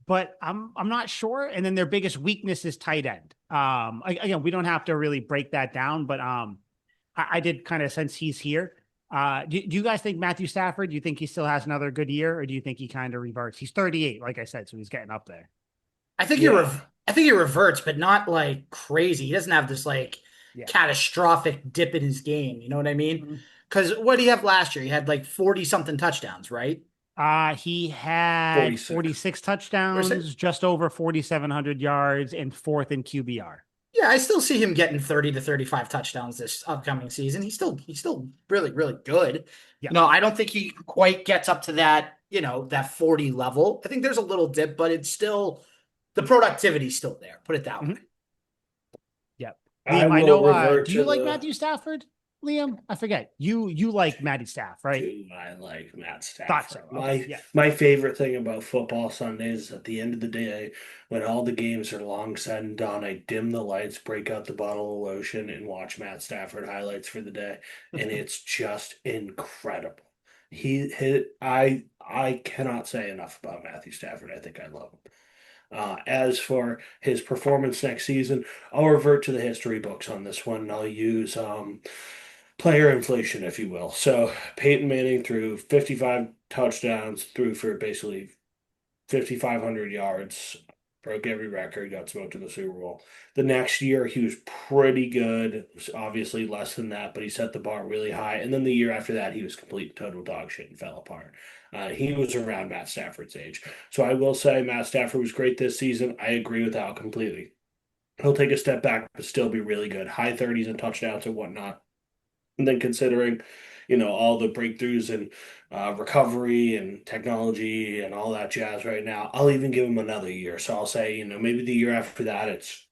But I'm not sure. And then their biggest weakness is tight end. Again, we don't have to really break that down, but I did kind of sense he's here. Do you guys think Matthew Stafford, do you think he still has another good year, or do you think he kind of reverts? He's 38, like I said, so he's getting up there. I think Yeah. I think he reverts, but not like crazy. He doesn't have this like Yeah. catastrophic dip in his game. You know what I mean? Mhm. Because what did he have last year? He had like 40 something touchdowns, right? He had 46. 46 Or is it? touchdowns, just over 4,700 yards, and fourth in QBR. Yeah, I still see him getting 30 to 35 touchdowns this upcoming season. He's still really, really good. Yeah. I don't think he quite gets up to that, that 40 level. I think there's a little dip, but it's still the productivity's still there. Put it that way. Mhm. Yep. I Liam, I will know, revert do to you like the Matthew Stafford? Liam, I forget. You like Matty Staff, right? do I like Matt Thought so. Stafford. Okay. My Yeah. my favorite thing about football Sundays is at the end of the day, when all the games are long said and done, I dim the lights, break out the bottle of lotion, and watch Matt Stafford highlights for the day, and it's just incredible. I cannot say enough about Matthew Stafford. I think I love him. As for his performance next season, I'll revert to the history books on this one. I'll use player inflation, if you will. So Peyton Manning threw 55 touchdowns, threw for basically 5,500 yards, broke every record, got smoked in the Super Bowl. The next year, he was pretty good. It was obviously less than that, but he set the bar really high. And then the year after that, he was complete total dog shit and fell apart. He was around Matt Stafford's age. So I will say Matt Stafford was great this season. I agree with Al completely. He'll take a step back, but still be really good. High 30s and touchdowns and whatnot. And then considering, all the breakthroughs and recovery and technology and all that jazz right now, I'll even give him another year. So I'll say, maybe the year after that, it's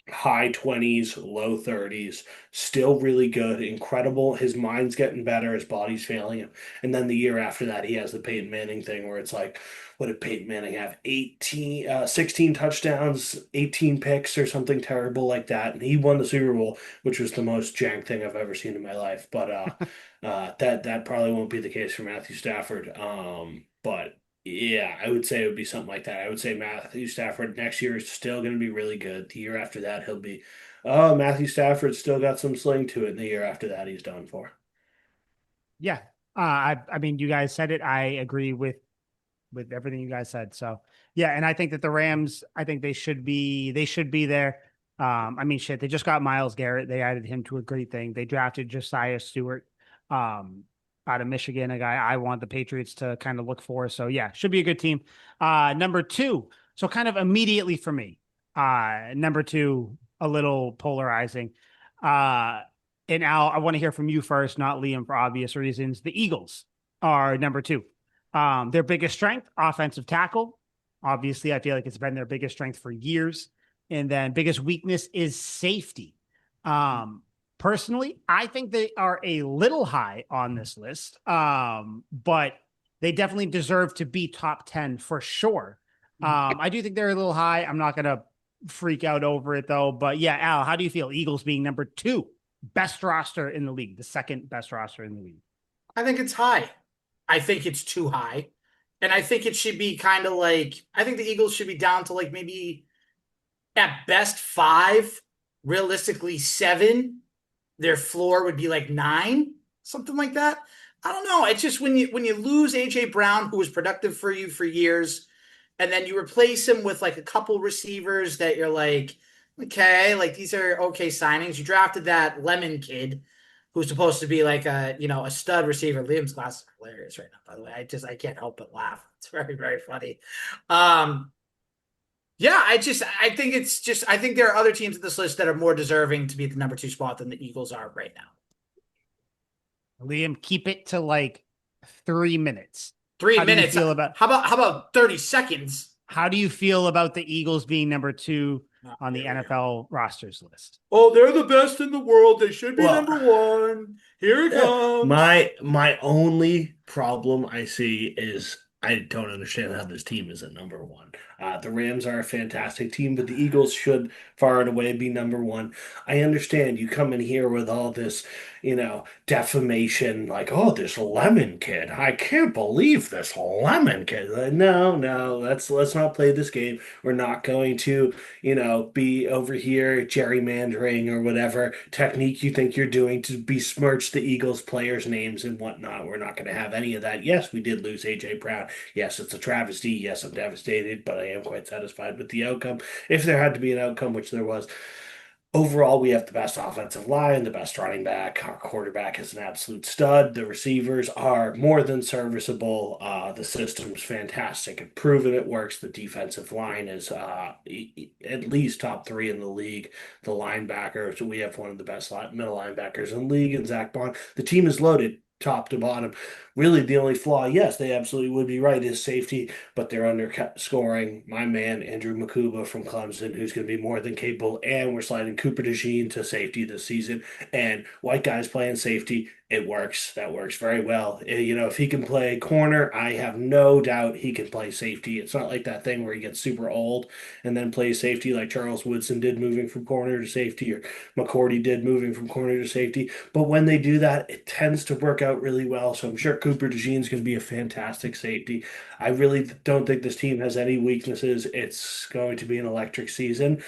high 20s, low 30s, still really good, incredible. His mind's getting better, his body's failing him. And then the year after that, he has the Peyton Manning thing where it's like, what did Peyton Manning have? 16 touchdowns, 18 picks or something terrible like that. And he won the Super Bowl, which was the most jank thing I've ever seen in my life. But that probably won't be the case for Matthew Stafford. But yeah, I would say it would be something like that. I would say Matthew Stafford next year is still going to be really good. The year after that, he'll be, oh, Matthew Stafford's still got some sling to it. And the year after that, he's done for. Yeah. I mean, you guys said it. I agree with everything you guys said. So yeah, and I think that the Rams, I think they should be there. I mean, shit, they just got Miles Garrett. They added him to a great thing. They drafted Josiah Stewart, um, out of Michigan, a guy I want the Patriots to kind of look for. So yeah, should be a good team. Number two. So kind of immediately for me, number two, a little polarizing. Uh, and Al, I want to hear from you first, not Liam, for obvious reasons. The Eagles are number two. Their biggest strength, offensive tackle. Obviously, I feel like it's been their biggest strength for years. And then biggest weakness is safety. Personally, I think they are a little high on this list, but they definitely deserve to be top 10 for sure. I do think they're a little high. I'm not going to freak out over it, though. But yeah, Al, how do you feel? Eagles being number two, best roster in the league, the second best roster in the league. I think it's high. I think it's too high. And I think it should be kind of like, I think the Eagles should be down to like maybe at best five, realistically seven. Their floor would be like nine, something like that. I don't know. It's just when you lose AJ Brown, who was productive for you for years, and then you replace him with like a couple receivers that you're like, okay, like these are okay signings. You drafted that Lemon kid who's supposed to be like a stud receiver. Liam's glasses are hilarious right now, by the way. I can't help but laugh. It's very, very funny. Yeah, I think there are other teams in this list that are more deserving to be at the number two spot than the Eagles are right now. Liam, keep it to like 3 minutes. Three How do you minutes. feel about How about 30 seconds? how do you feel about the Eagles being number two Oh, on the NFL rosters list? Oh, they're the best in the world. They should be Well, number one. Here it comes. my only problem I see is I don't understand how this team is at number one. The Rams are a fantastic team, but the Eagles should far and away be number one. I understand you come in here with all this, defamation, like, oh, this lemon kid. I can't believe this lemon kid. No, no, let's not play this game. We're not going to, be over here gerrymandering or whatever technique you think you're doing to besmirch the Eagles players' names and whatnot. We're not going to have any of that. Yes, we did lose AJ Brown. Yes, it's a travesty. Yes, I'm devastated, but I am quite satisfied with the outcome. If there had to be an outcome, which there was, overall, we have the best offensive line, the best running back. Our quarterback is an absolute stud. The receivers are more than serviceable. The system's fantastic and proven it works. The defensive line is at least top three in the league. The linebackers, we have one of the best middle linebackers in the league, and Zach Bond. The team is loaded top to bottom. Really, the only flaw, yes, they absolutely would be right, is safety, but they're underscoring my man, Andrew Makuba from Clemson, who's going to be more than capable. And we're sliding Cooper DeJean to safety this season. And white guys playing safety, it works. That works very well. If he can play corner, I have no doubt he can play safety. It's not like that thing where he gets super old and then plays safety like Charles Woodson did moving from corner to safety, or McCourty did moving from corner to safety. But when they do that, it tends to work out really well. So I'm sure Cooper DeJean is going to be a fantastic safety. I really don't think this team has any weaknesses. It's going to be an electric season.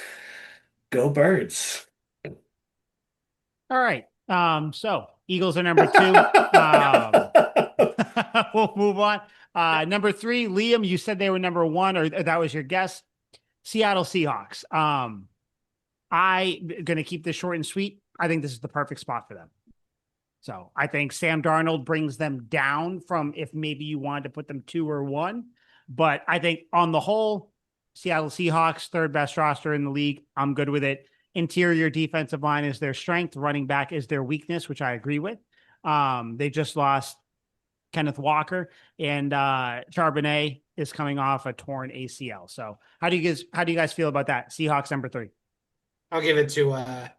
Go Birds. All right. So Eagles are number two. We'll move on. Number three, Liam, you said they were number one, or that was your guess. Seattle Seahawks. I going to keep this short and sweet. I think this is the perfect spot for them. So I think Sam Darnold brings them down from if maybe you wanted to put them 2 or 1. But I think on the whole, Seattle Seahawks, third best roster in the league. I'm good with it. Interior defensive line is their strength. Running back is their weakness, which I agree with. They just lost Kenneth Walker, and Charbonnet is coming off a torn ACL. So how do you guys feel about that? Seahawks number 3. I'll give it to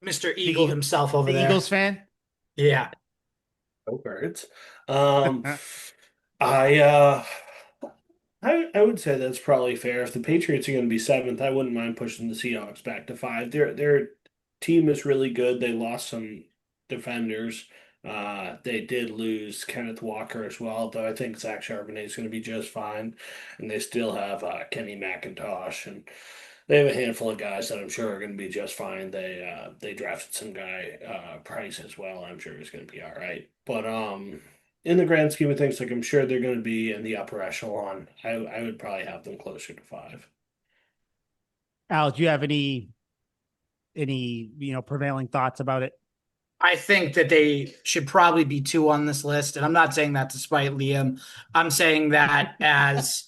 Mr. Eagle himself over there. Eagles fan? Yeah. Go Birds. I would say that's probably fair. If the Patriots are going to be 7th, I wouldn't mind pushing the Seahawks back to 5. Their team is really good. They lost some defenders. They did lose Kenneth Walker as well, though I think Zach Charbonnet is going to be just fine. And they still have Kenny McIntosh, and they have a handful of guys that I'm sure are going to be just fine. They drafted some guy Price as well. I'm sure he's going to be all right. But in the grand scheme of things, like, I'm sure they're going to be in the upper echelon. I would probably have them closer to 5. Al, do you have any prevailing thoughts about it? I think that they should probably be 2 on this list. And I'm not saying that to spite Liam. I'm saying that as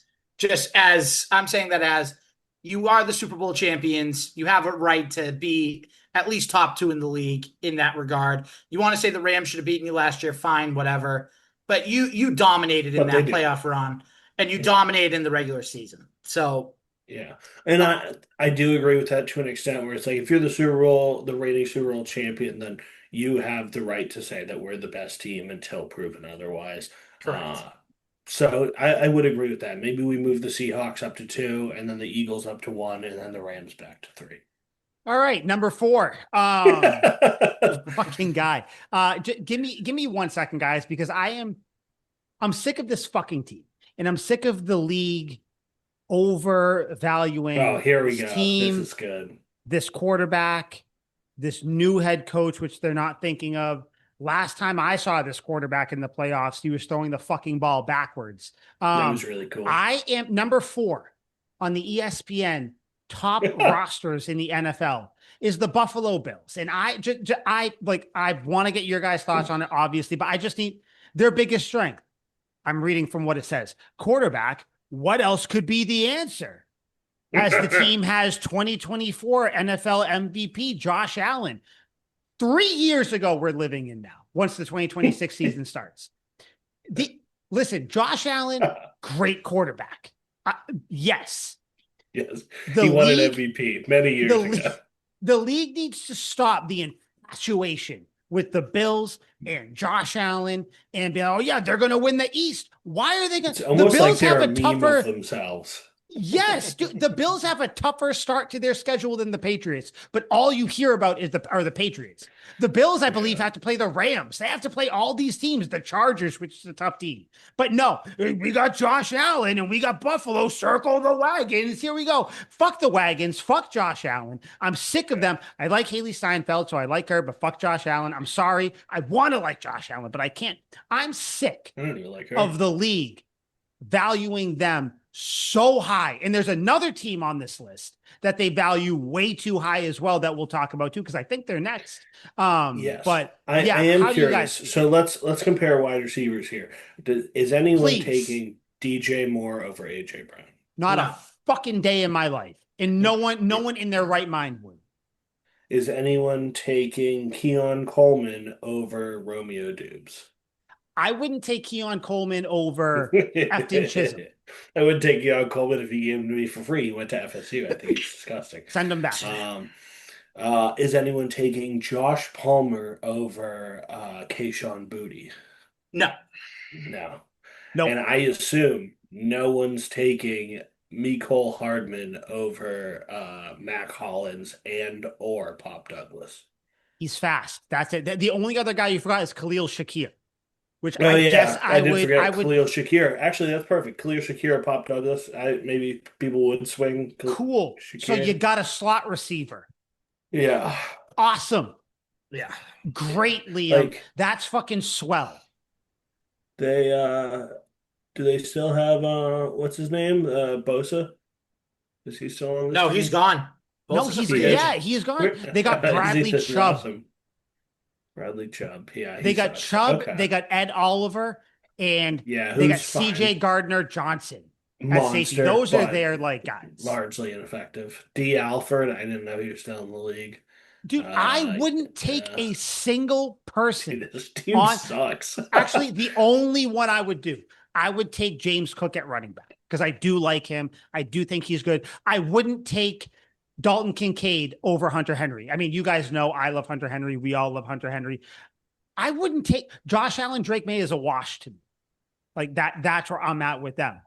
you are the Super Bowl champions. You have a right to be at least top 2 in the league in that regard. You want to say the Rams should have beaten you last year, fine, whatever. But you dominated in that playoff run, and you dominated in the regular season. So yeah, and I do agree with that to an extent, where it's like, if you're the reigning Super Bowl champion, then you have the right to say that we're the best team until proven otherwise. correct. So I would agree with that. Maybe we move the Seahawks up to 2, and then the Eagles up to 1, and then the Rams back to 3. All right, number 4. Fucking guy. Give me 1 second, guys, because I'm sick of this fucking team, and I'm sick of the league overvaluing. Oh, here we go. Team, this is good. This quarterback, this new head coach, which they're not thinking of. Last time I saw this quarterback in the playoffs, he was throwing the fucking ball backwards. That was really cool. I am number 4 on the ESPN top rosters in the NFL is the Buffalo Bills. And I want to get your guys' thoughts on it, obviously, but I just need their biggest strength. I'm reading from what it says. Quarterback, what else could be the answer? As the team has 2024 NFL MVP Josh Allen. 3 years ago, we're living in now, once the 2026 season starts. Listen, Josh Allen, great quarterback. Yes. Yes. He won an MVP many years ago. The league needs to stop the infatuation with the Bills and Josh Allen and be like, oh yeah, they're going to win the East. Why are they going It's to? The almost like Bills have they're a a meme of tougher. themselves. Yes, dude, the Bills have a tougher start to their schedule than the Patriots, but all you hear about are the Patriots. The Bills, I believe, have to play the Rams. They have to play all these teams, the Chargers, which is a tough team. But no, we got Josh Allen and we got Buffalo. Circle the wagons. Here we go. Fuck the wagons. Fuck Josh Allen. I'm sick of them. I like Haley Steinfeld, so I like her, but fuck Josh Allen. I'm sorry. I want to like Josh Allen, but I can't. I'm sick I don't even like her. of the league valuing them so high. And there's another team on this list that they value way too high as well that we'll talk about too, because I think they're next. Yes, But I yeah, am how do you curious. guys So let's compare wide receivers here. Is anyone Please. taking DJ Moore over AJ Brown? Not No. a fucking day in my life. And no one in their right mind would. Is anyone taking Keon Coleman over Romeo Dubes? I wouldn't take Keon Coleman over Efton Chisholm. I would take Keon Coleman if he gave him to me for free. He went to FSU. I think he's disgusting. Send him back. Is anyone taking Josh Palmer over Kayshon Boutte? No. No. Nope. And I assume no one's taking Mecole Hardman over Mac Hollins and or Pop Douglas. He's fast. That's it. The only other guy you forgot is Khalil Shakir, which Oh, I guess I did would. forget I would. Khalil Shakir. Actually, that's perfect. Khalil Shakir, Pop Douglas. Maybe people would swing. Cool. Shakir. So you got a slot receiver. Yeah. Awesome. Yeah. Great, Liam. Like, that's fucking swell. They do they still have what's his name? Bosa? Is he still on this No, team? he's gone. No, Bosa's a he's free agent. he's gone. They got Bradley This is Chubb. awesome. Bradley Chubb. Yeah. They got sucks. Chubb. Okay. They got Ed Oliver, and Yeah, they got who's fine. CJ Gardner Johnson as Monster, safety. Those are but their like guys. largely ineffective. D. Alford, I didn't know he was still in the league. Dude, I wouldn't take a single person. Dude, this team sucks. Actually, the only one I would do, I would take James Cook at running back because I do like him. I do think he's good. I wouldn't take Dalton Kincaid over Hunter Henry. I mean, you guys know I love Hunter Henry. We all love Hunter Henry. I wouldn't take Josh Allen. Drake May is a wash to me. Like that's where I'm at with them.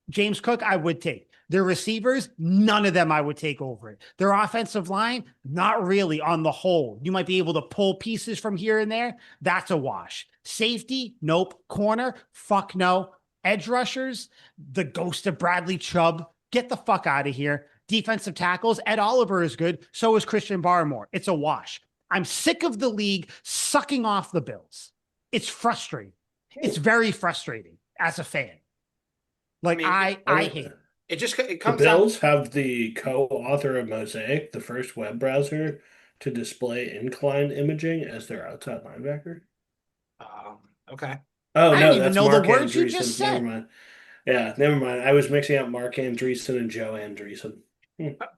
James Cook, I would take. Their receivers, none of them I would take over it. Their offensive line, not really on the whole. You might be able to pull pieces from here and there. That's a wash. Safety, nope. Corner, fuck no. Edge rushers, the ghost of Bradley Chubb, get the fuck out of here. Defensive tackles, Ed Oliver is good. So is Christian Barmore. It's a wash. I'm sick of the league sucking off the Bills. It's frustrating. It's very frustrating as a fan. Like I hate it. It comes The Bills have the co-author of Mosaic, the first web browser to display incline imaging as their outside linebacker. Okay. Oh, I no, didn't even that's know Mark the words you Andreessen. just said. Never mind. Yeah, never mind. I was mixing up Mark Andreessen and Joe Andreessen.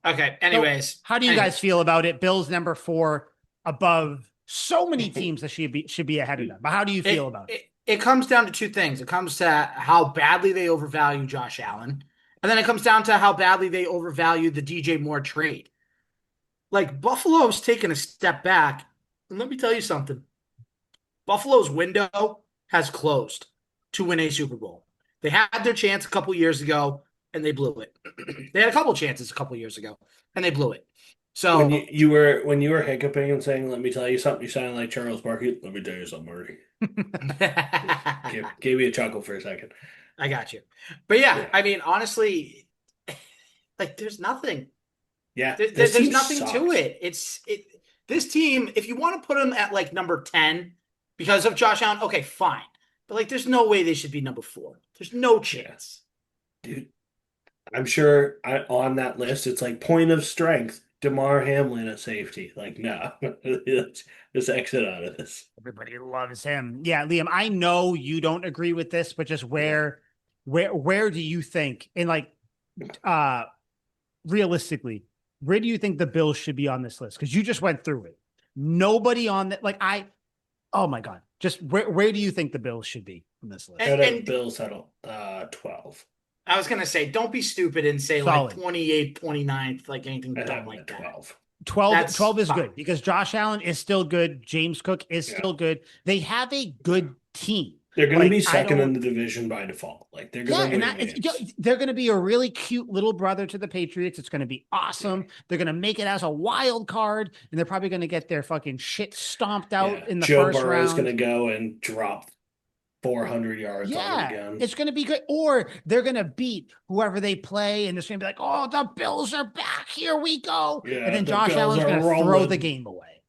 Okay. Anyways, So, how do you guys feel about it? Bills number 4 above so many teams that should be ahead of them. But how do you feel about it? It comes down to two things. It comes to how badly they overvalue Josh Allen, and then it comes down to how badly they overvalue the DJ Moore trade. Like Buffalo's taken a step back, and let me tell you something. Buffalo's window has closed to win a Super Bowl. They had their chance a couple years ago, and they blew it. They had a couple chances a couple years ago, and they blew it. So when you were hiccuping and saying, "Let me tell you something," you sounded like Charles Barkley. Let me tell you something, Marty. Gave me a chuckle for a second. I got you. But yeah, I mean, honestly, like there's nothing. Yeah, there's nothing to it. This team, if you want to put them at like number 10 because of Josh Allen, okay, fine. But like there's no way they should be number 4. There's no chance. Dude, I'm sure on that list it's like point of strength, DeMar Hamlin at safety. Like, no. Just exit out of this. Everybody loves him. Yeah, Liam, I know you don't agree with this, but just where do you think, and like realistically, where do you think the Bills should be on this list? Because you just went through it. Nobody on that, like oh my God. Just where do you think the Bills should be on this list? And Bills had 12. I was going to say, don't be stupid and say Solid. like 28th, 29th, like anything dumb like that. 12. 12, That's 12 is fine. good because Josh Allen is still good. James Cook is Yeah. still good. They have a good team. They're going to be I second in don't. the division by default. Like they're Yeah, going to and win games. they're going to be a really cute little brother to the Patriots. It's going to be awesome. They're going to make it as a wild card, and they're probably going to get their fucking shit stomped out Yeah. in the Joe first Burrow is going to round. go and drop 400 yards on them Yeah, again. it's going to be good. Or they're going to beat whoever they play, and it's going to be like, oh, the Bills are back. Here we go. And Yeah, then the Josh Bills Allen's are going to throw the rolling. game away.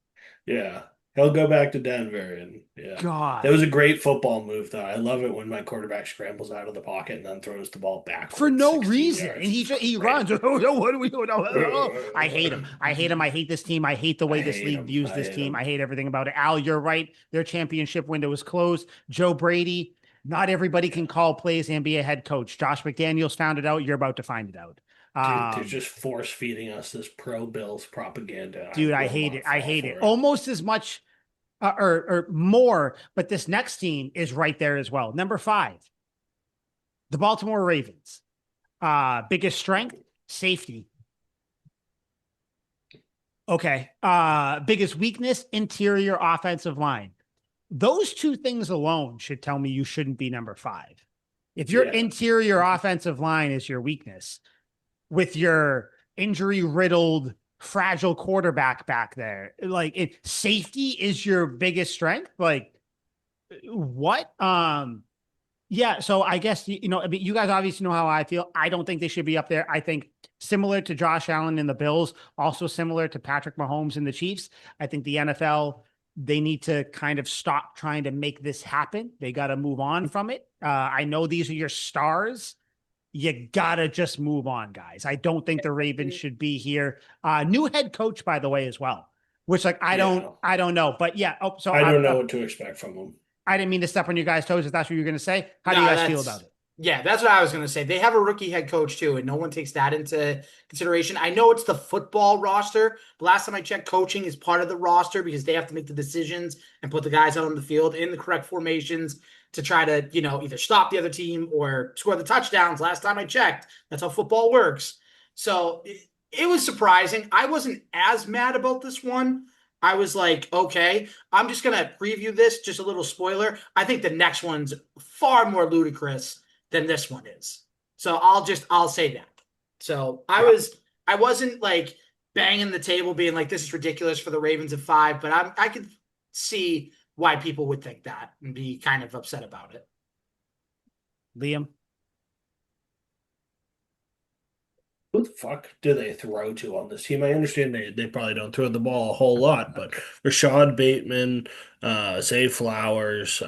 Yeah. He'll go back to Denver and yeah. That God. was a great football move though. I love it when my quarterback scrambles out of the pocket and then throws the ball For backwards no 16 reason. And yards. It's he great. runs. Oh, no, what do we do? No. I hate him. I hate him. I hate this team. I hate the I way this hate league him. views I this hate team. him. I hate everything about it. Al, you're right. Their championship window is closed. Joe Brady, not everybody can call plays and be a head coach. Josh McDaniels found it out. You're about to find it out. Dude, they're just force feeding us this pro Bills propaganda. I Dude, I will hate it. not I fall hate it for it. almost as much or more. But this next team is right there as well. Number 5, the Baltimore Ravens. Biggest strength, safety. Okay. Biggest weakness, interior offensive line. Those two things alone should tell me you shouldn't be number 5. If your Yeah. interior offensive line is your weakness, with your injury riddled, fragile quarterback back there, like safety is your biggest strength. Like what? Yeah, so I guess I mean, you guys obviously know how I feel. I don't think they should be up there. I think similar to Josh Allen and the Bills, also similar to Patrick Mahomes and the Chiefs. I think the NFL, they need to kind of stop trying to make this happen. They got to move on from it. I know these are your stars. You gotta just move on, guys. I don't think the Ravens should be here. New head coach, by the way, as well. Which, like, I Yeah. don't know, but yeah. Oh, so I don't know what to expect from them. I didn't mean to step on you guys' toes if that's what you're going to say. How do No, you guys feel about it? Yeah, that's what I was going to say. They have a rookie head coach too, and no one takes that into consideration. I know it's the football roster, but last time I checked, coaching is part of the roster because they have to make the decisions and put the guys out on the field in the correct formations to try to, either stop the other team or score the touchdowns. Last time I checked, that's how football works. So it was surprising. I wasn't as mad about this one. I was like, okay, I'm just going to preview this, just a little spoiler. I think the next one's far more ludicrous than this one is. So I'll say that. So I wasn't like banging the table being like, this is ridiculous for the Ravens at 5, but I could see why people would think that and be kind of upset about it. Liam? Who the fuck do they throw to on this team? I understand they probably don't throw the ball a whole lot, but Rashad Bateman, Zay Flowers,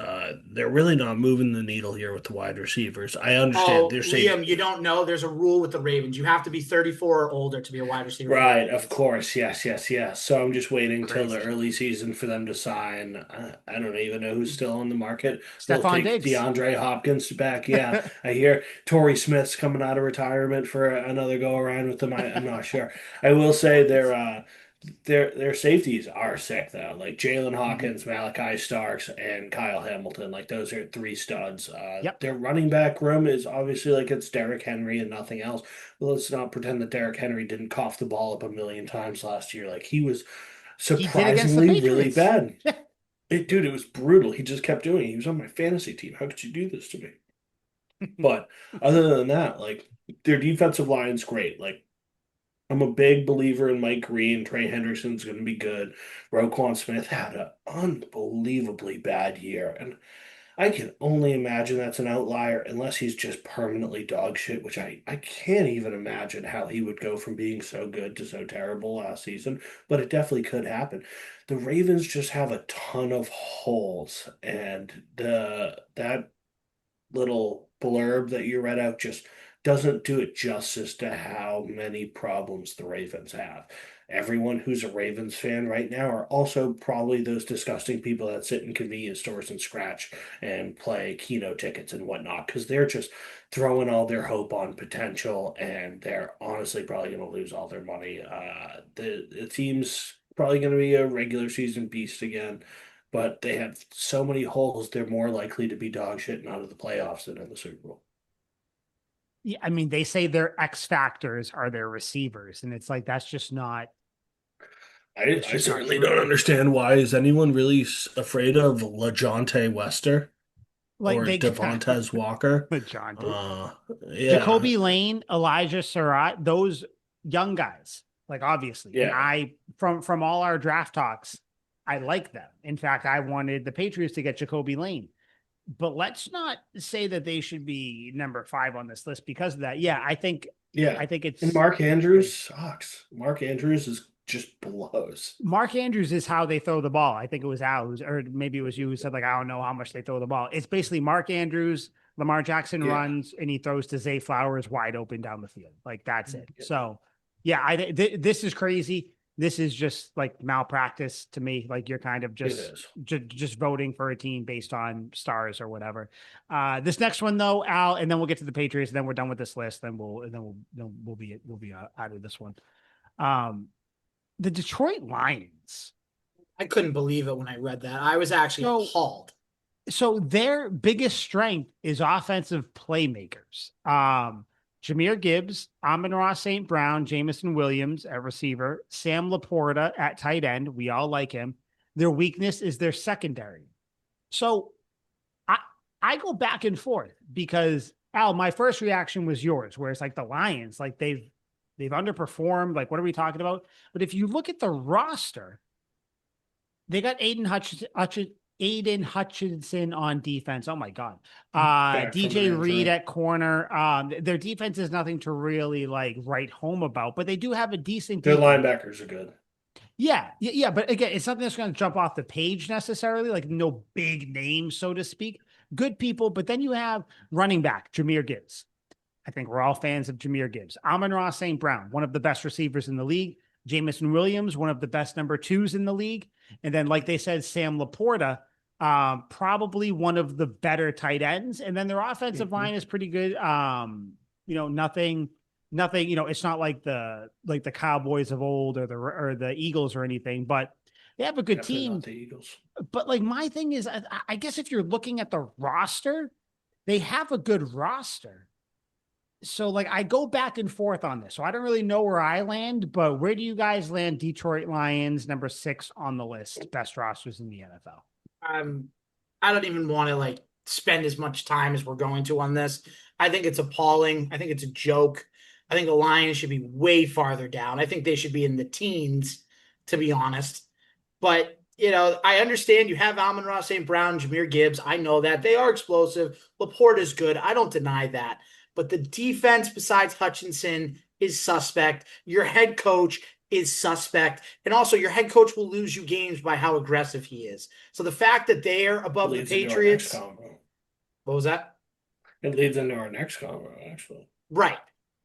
they're really not moving the needle here with the wide receivers. I understand Oh, they're safe. Liam, you don't know. There's a rule with the Ravens. You have to be 34 or older to be a wide receiver. Right, of course. Yes, yes, yes. So I'm just waiting till the Crazy. early season for them to sign. I don't even know who's still on the market. They'll Stephon take Diggs. DeAndre Hopkins back. Yeah, I hear Torrey Smith's coming out of retirement for another go around with them. I'm not sure. I will say their safeties are sick though. Like Jalen Hawkins, Malachi Starks, and Kyle Hamilton. Like those are 3 studs. Yep. Their running back room is obviously like it's Derrick Henry and nothing else. But let's not pretend that Derrick Henry didn't cough the ball up a million times last year. Like he was He did against the surprisingly really Patriots. bad. Dude, it was brutal. He just kept doing it. He was on my fantasy team. How could you do this to me? But other than that, like their defensive line's great. Like I'm a big believer in Mike Green. Trey Hendrickson's going to be good. Roquan Smith had an unbelievably bad year. And I can only imagine that's an outlier unless he's just permanently dog shit, which I can't even imagine how he would go from being so good to so terrible last season. But it definitely could happen. The Ravens just have a ton of holes. And that little blurb that you read out just doesn't do it justice to how many problems the Ravens have. Everyone who's a Ravens fan right now are also probably those disgusting people that sit in convenience stores and scratch and play Keno tickets and whatnot because they're just throwing all their hope on potential and they're honestly probably going to lose all their money. The team's probably going to be a regular season beast again, but they have so many holes, they're more likely to be dog shit and out of the playoffs than in the Super Bowl. Yeah, I mean, they say their X factors are their receivers, and it's like that's just not. I, It's I just not certainly don't true. understand why is anyone really afraid of LaJohntay Wester Like or they got Devontae Walker? Majante. Uh, yeah, Jacoby Lane, Elijah Surratt, those young guys, like obviously. And yeah, I from all our draft talks, I like them. In fact, I wanted the Patriots to get Jacoby Lane. But let's not say that they should be number 5 on this list because of that. Yeah, yeah. I think And it's Mark Andrews strange. sucks. Mark Andrews is just blows. Mark Andrews is how they throw the ball. I think it was Al, or maybe it was you who said, like, I don't know how much they throw the ball. It's basically Mark Andrews, Lamar Jackson Yeah. runs, and he throws to Zay Flowers wide open down the field. Like, that's it. Yeah. So, yeah, this is crazy. This is just like malpractice to me. Like, you're kind of It is. just voting for a team based on stars or whatever. This next one, though, Al, and then we'll get to the Patriots, and then we're done with this list. Then we'll be out of this one. Um, the Detroit Lions. I couldn't believe it when I read that. I was actually So, appalled. so their biggest strength is offensive playmakers. Jameer Gibbs, Amon-Ra St. Brown, Jamison Williams at receiver, Sam Laporta at tight end. We all like him. Their weakness is their secondary. So I I go back and forth because Al, my first reaction was yours, where it's like the Lions, like they've underperformed. Like, what are we talking about? But if you look at the roster, they got Aiden Hutchinson on defense. Oh my God. Back from an DJ Reed injury. at corner. Their defense is nothing to really like write home about, but they do have a decent Their defense. linebackers are good. Yeah. But again, it's something that's going to jump off the page necessarily, like no big names, so to speak. Good people, but then you have running back Jameer Gibbs. I think we're all fans of Jameer Gibbs. Amon-Ra St. Brown, one of the best receivers in the league. Jamison Williams, one of the best number 2s in the league. And then, like they said, Sam Laporta, probably one of the better tight ends. And then their offensive Mhm. line is pretty good. Nothing, it's not like the Cowboys of old or the Eagles or anything, but they have a good Definitely not team. the Eagles. But like my thing is, I guess if you're looking at the roster, they have a good roster. So like I go back and forth on this. So I don't really know where I land, but where do you guys land? Detroit Lions, number 6 on the list, best rosters in the NFL. Um, I don't even want to like spend as much time as we're going to on this. I think it's appalling. I think it's a joke. I think the Lions should be way farther down. I think they should be in the teens, to be honest. But I understand you have Amon-Ra St. Brown, Jameer Gibbs. I know that they are explosive. Laporte is good. I don't deny that. But the defense, besides Hutchinson, is suspect. Your head coach is suspect. And also, your head coach will lose you games by how aggressive he is. So the fact that they're It above the leads into our next Patriots, combo. what was that? It leads into our next combo, actually. Right.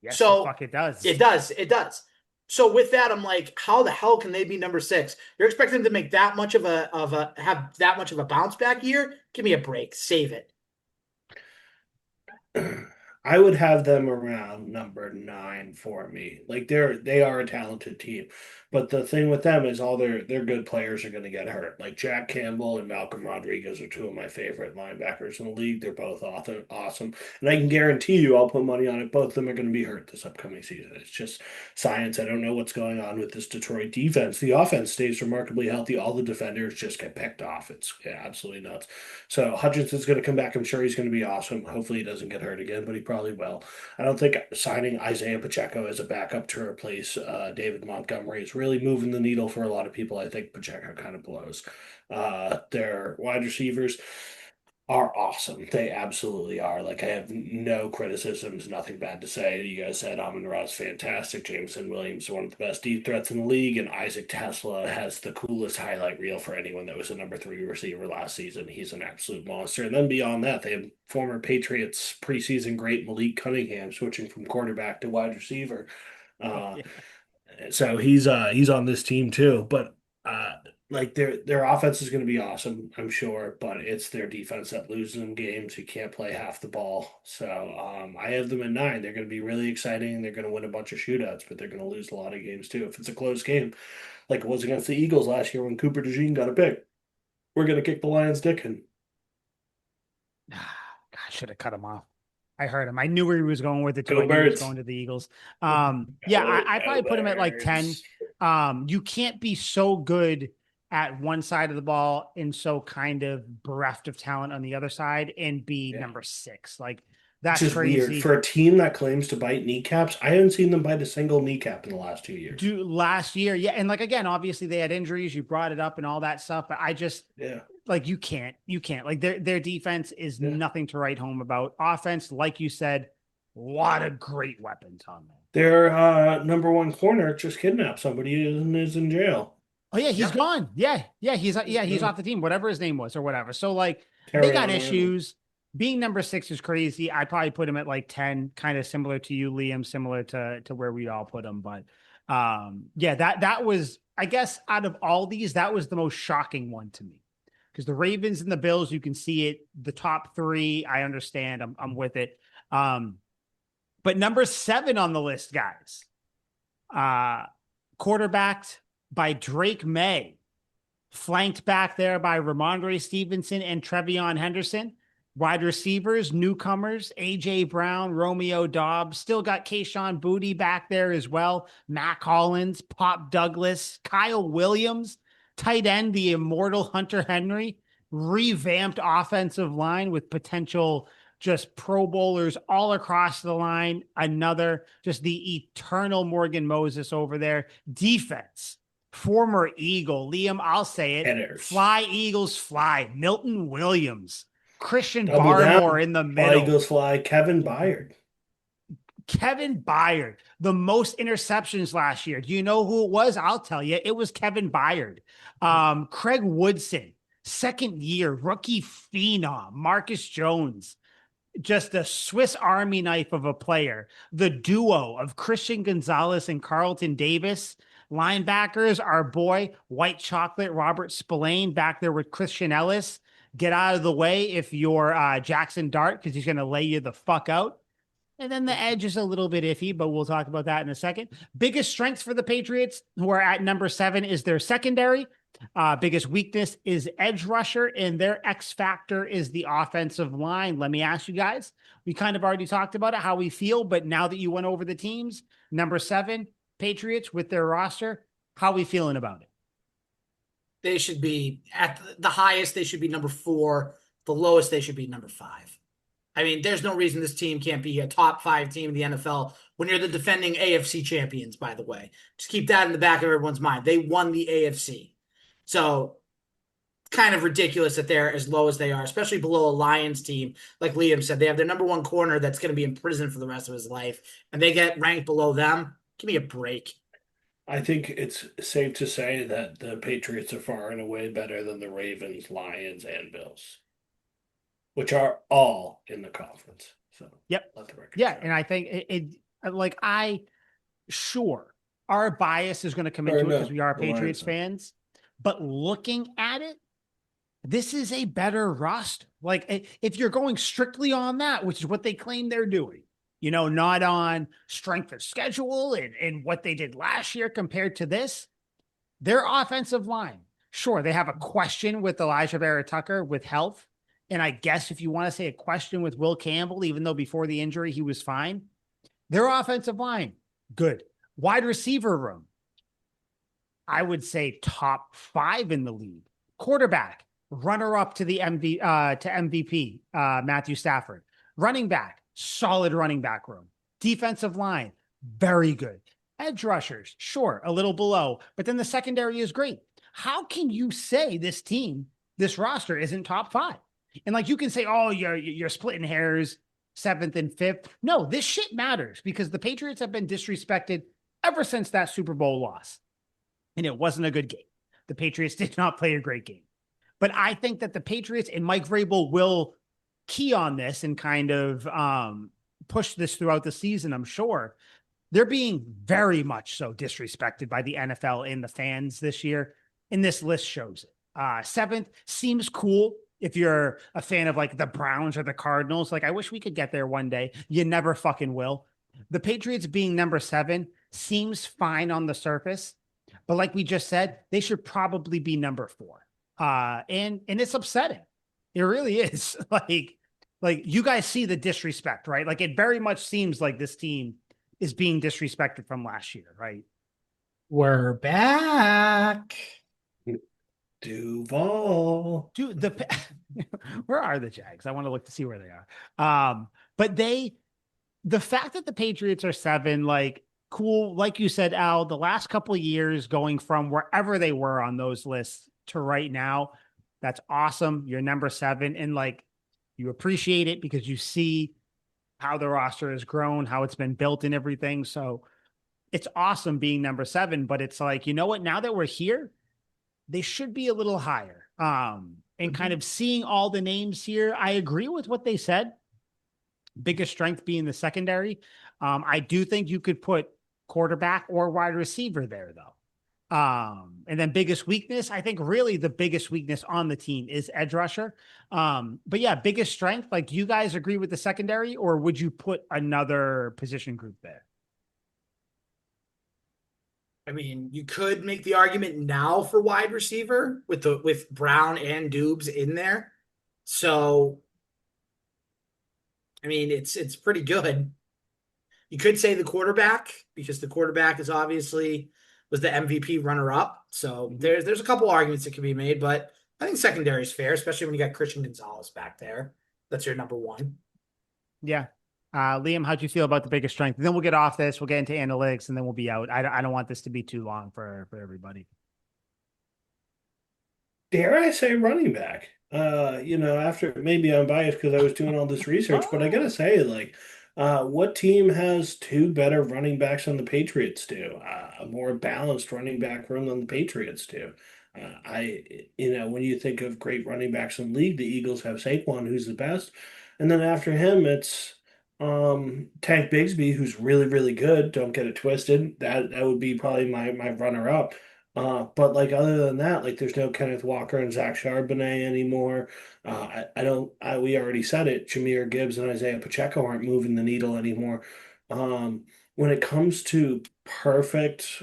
Yes, the So fuck it does. it does. It does. So with that, I'm like, how the hell can they be number 6? You're expecting them to make that much of a have that much of a bounce back year? Give me a break. Save it. I would have them around number 9 for me. Like they are a talented team, but the thing with them is all their good players are going to get hurt. Like Jack Campbell and Malcolm Rodriguez are two of my favorite linebackers in the league. They're both awesome, and I can guarantee you, I'll put money on it. Both of them are going to be hurt this upcoming season. It's just science. I don't know what's going on with this Detroit defense. The offense stays remarkably healthy. All the defenders just get picked off. It's absolutely nuts. So Hutchinson's going to come back. I'm sure he's going to be awesome. Hopefully he doesn't get hurt again, but he probably will. I don't think signing Isaiah Pacheco as a backup to replace David Montgomery is really moving the needle for a lot of people. I think Pacheco kind of blows. Their wide receivers are awesome. They absolutely are. Like I have no criticisms, nothing bad to say. You guys said Amon-Ra is fantastic. Jameson Williams is one of the best deep threats in the league, and Isaac Tesla has the coolest highlight reel for anyone that was a number 3 receiver last season. He's an absolute monster. And then beyond that, they have former Patriots preseason great Malik Cunningham switching from quarterback to wide receiver. Oh, Uh, yeah. so he's on this team too. But uh, like their offense is going to be awesome, I'm sure, but it's their defense that loses them games. Who can't play half the ball. So I have them at 9. They're going to be really exciting. They're going to win a bunch of shootouts, but they're going to lose a lot of games too. If it's a close game, like it was against the Eagles last year when Cooper DeJean got a pick, we're going to kick the Lions' dick in. God, I should have cut him off. I heard him. I knew where he was going with it too. I Go knew he was Birds. going to the Eagles. Yeah, Go I probably put him at like 10. Birds. You can't be so good at one side of the ball and so kind of bereft of talent on the other side and be number 6. Like, Which that's is weird crazy. for a team that claims to bite kneecaps. I haven't seen them bite a single kneecap in the last 2 years. Last year, yeah, and like again, obviously they had injuries. You brought it up and all that stuff, but I just like you can't like their defense is nothing to write home about. Offense, like you said, a lot of great weapons on there. Their number one corner just kidnapped somebody and is in jail. Oh yeah, he's gone. Yeah, he's off the team, whatever his name was or whatever. So like they got issues. Being number 6 is crazy. I'd probably put him at like 10, kind of similar to you, Liam, similar to where we all put him. But yeah, that was, I guess, out of all these, that was the most shocking one to me. Because the Ravens and the Bills, you can see it. The top 3, I understand. I'm with it. But number 7 on the list, guys, quarterbacked by Drake May, flanked back there by Ramondre Stevenson and Trevion Henderson. Wide receivers, newcomers, A.J. Brown, Romeo Dobbs, still got Kayshon Boutte back there as well. Mac Hollins, Pop Douglas, Kyle Williams, tight end, the immortal Hunter Henry, revamped offensive line with potential just Pro Bowlers all across the line. Another, just the eternal Morgan Moses over there. Defense, former Eagle, Liam, I'll say it. Headers. Fly, Eagles, fly. Milton Williams. Christian Barmore in the middle. Fly, Eagles, fly. Kevin Byard. The most interceptions last year. Do you know who it was? I'll tell you. It was Kevin Byard. Craig Woodson, second year, rookie phenom. Marcus Jones, just a Swiss Army knife of a player. The duo of Christian Gonzalez and Carlton Davis. Linebackers, our boy, White Chocolate, Robert Spillane back there with Christian Ellis. Get out of the way if you're Jackson Dart, because he's going to lay you the fuck out. And then the edge is a little bit iffy, but we'll talk about that in a second. Biggest strengths for the Patriots, who are at number 7, is their secondary. Biggest weakness is edge rusher, and their X factor is the offensive line. Let me ask you guys, we kind of already talked about it, how we feel, but now that you went over the teams, number 7, Patriots with their roster, how are we feeling about it? They should be at the highest. They should be number 4. The lowest, they should be number 5. I mean, there's no reason this team can't be a top 5 team in the NFL when you're the defending AFC champions, by the way. Just keep that in the back of everyone's mind. They won the AFC. So kind of ridiculous that they're as low as they are, especially below a Lions team. Like Liam said, they have their number 1 corner that's going to be in prison for the rest of his life, and they get ranked below them. Give me a break. I think it's safe to say that the Patriots are far and away better than the Ravens, Lions, and Bills, which are all in the conference. So yep, let the record yeah, show. and I think our bias is going to come into it because we are Patriots fans, but looking at it, this is a better roster. Like, if you're going strictly on that, which is what they claim they're doing, you know, not on strength of schedule and what they did last year compared to this, their offensive line, sure, they have a question with Elijah Vera-Tucker with health. And I guess if you want to say a question with Will Campbell, even though before the injury he was fine, their offensive line, good. Wide receiver room, I would say top 5 in the league. Quarterback, runner up to the MVP, Matthew Stafford. Running back, solid running back room. Defensive line, very good. Edge rushers, sure, a little below, but then the secondary is great. How can you say this team, this roster isn't top 5? And like, you can say, oh, you're splitting hairs, 7th and 5th. No, this shit matters because the Patriots have been disrespected ever since that Super Bowl loss. And it wasn't a good game. The Patriots did not play a great game. But I think that the Patriots and Mike Vrabel will key on this and kind of push this throughout the season, I'm sure. They're being very much so disrespected by the NFL and the fans this year. And this list shows it. 7th seems cool if you're a fan of like the Browns or the Cardinals. Like, I wish we could get there one day. You never fucking will. The Patriots being number 7 seems fine on the surface. But like we just said, they should probably be number 4. And it's upsetting. It really is. Like you guys see the disrespect, right? Like, it very much seems like this team is being disrespected from last year, right? We're back. Duval. Dude, where are the Jags? I want to look to see where they are. But the fact that the Patriots are 7, like, cool, like you said, Al, the last couple of years going from wherever they were on those lists to right now, that's awesome. You're number 7, and like you appreciate it because you see how the roster has grown, how it's been built and everything. So it's awesome being number 7, but it's like, you know what? Now that we're here, they should be a little higher. And kind of seeing all the names here, I agree with what they said. Biggest strength being the secondary. I do think you could put quarterback or wide receiver there, though. And then biggest weakness, I think really the biggest weakness on the team is edge rusher. But yeah, biggest strength, like, you guys agree with the secondary, or would you put another position group there? I mean, you could make the argument now for wide receiver with Brown and Dubes in there. So, I mean, it's pretty good. You could say the quarterback because the quarterback is obviously was the MVP runner up. So there's a couple arguments that can be made, but I think secondary is fair, especially when you got Christian Gonzalez back there. That's your number one. Yeah. Liam, how'd you feel about the biggest strength? And then we'll get off this. We'll get into analytics, and then we'll be out. I don't want this to be too long for everybody. Dare I say running back? After maybe I'm biased because I was doing all this research, but I gotta say, like, what team has two better running backs than the Patriots do? A more balanced running back room than the Patriots do. When you think of great running backs in the league, the Eagles have Saquon, who's the best, and then after him, it's Tank Bigsby, who's really, really good. Don't get it twisted. That would be probably my runner up. But like other than that, like there's no Kenneth Walker and Zach Charbonnet anymore. I don't. We already said it. Jameer Gibbs and Isaiah Pacheco aren't moving the needle anymore. When it comes to perfect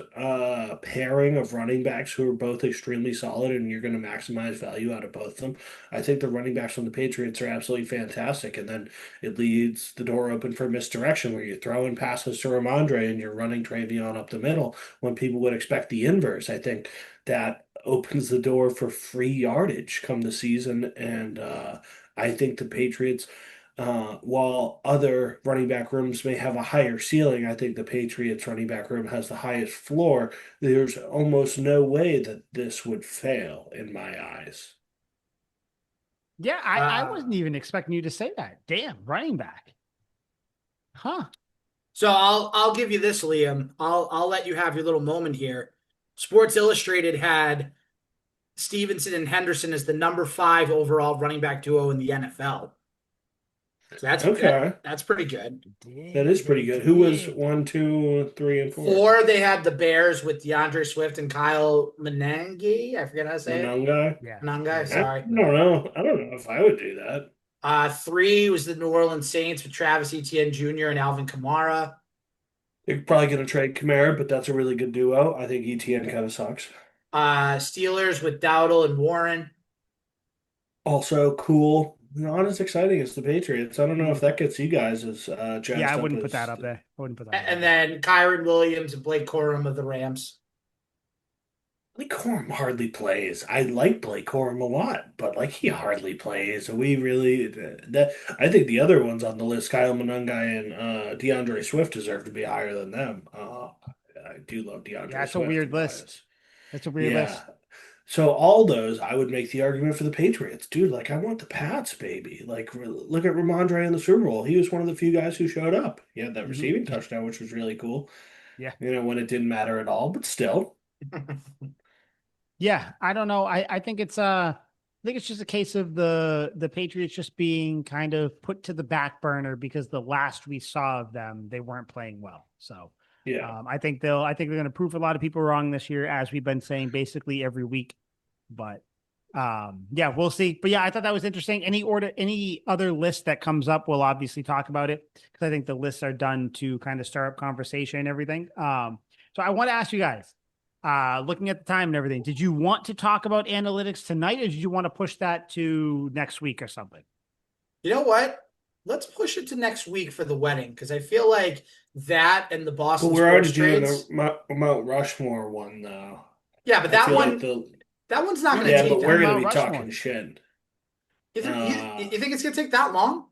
pairing of running backs who are both extremely solid and you're going to maximize value out of both of them, I think the running backs on the Patriots are absolutely fantastic. And then it leaves the door open for misdirection where you're throwing passes to Ramondre and you're running Travion up the middle when people would expect the inverse. I think that opens the door for free yardage come the season. And I think the Patriots, while other running back rooms may have a higher ceiling, I think the Patriots running back room has the highest floor. There's almost no way that this would fail in my eyes. Yeah, I Uh, wasn't even expecting you to say that. Damn, running back. Huh. so I'll give you this, Liam. I'll let you have your little moment here. Sports Illustrated had Stevenson and Henderson as the number 5 overall running back duo in the NFL. So Okay, that's pretty good. that Did is they pretty good. Who was did. 1, 2, 3, and 4? 4, they had the Bears with DeAndre Swift and Kyle Menangi. I forget how to say it. Monongai? Yeah. Menangai, Yeah. I sorry. don't know. I don't know if I would do that. 3 was the New Orleans Saints with Travis Etienne Jr. and Alvin Kamara. They're probably going to trade Kamara, but that's a really good duo. I think ETN kind of sucks. Steelers with Dowdle and Warren. Also, cool. Not as exciting as the Patriots. I don't know if that gets you guys as Yeah, I jazzed up wouldn't put that as. up there. I wouldn't put that up And there. then Kyron Williams and Blake Corum of the Rams. Blake Corum hardly plays. I like Blake Corum a lot, but like he hardly plays. We really that I think the other ones on the list, Kyle Monangai and DeAndre Swift, deserve to be higher than them. I do love Yeah, DeAndre it's a Swift. weird I'm list. biased. It's a weird Yeah. list. So all those, I would make the argument for the Patriots, dude. Like I want the Pats, baby. Like look at Ramondre in the Super Bowl. He was one of the few guys who showed up. He had that Mhm. receiving touchdown, which was really cool. Yeah. When it didn't matter at all, but still. Yeah, I don't know. I think it's just a case of the Patriots just being kind of put to the back burner because the last we saw of them, they weren't playing well. So Yeah. I think they're going to prove a lot of people wrong this year, as we've been saying basically every week. But yeah, we'll see. But yeah, I thought that was interesting. Any other list that comes up, we'll obviously talk about it because I think the lists are done to kind of start up conversation and everything. So I want to ask you guys, looking at the time and everything, did you want to talk about analytics tonight, or did you want to push that to next week or something? You know what? let's push it to next week for the wedding because I feel like that and the But Boston we're already sports doing trades. a Mount Rushmore one though. Yeah, but I feel like that one's not We don't going to need yeah, to take but do we're that gonna Mount be long. Rushmore. talking shit. You Uh, think it's going to take that long?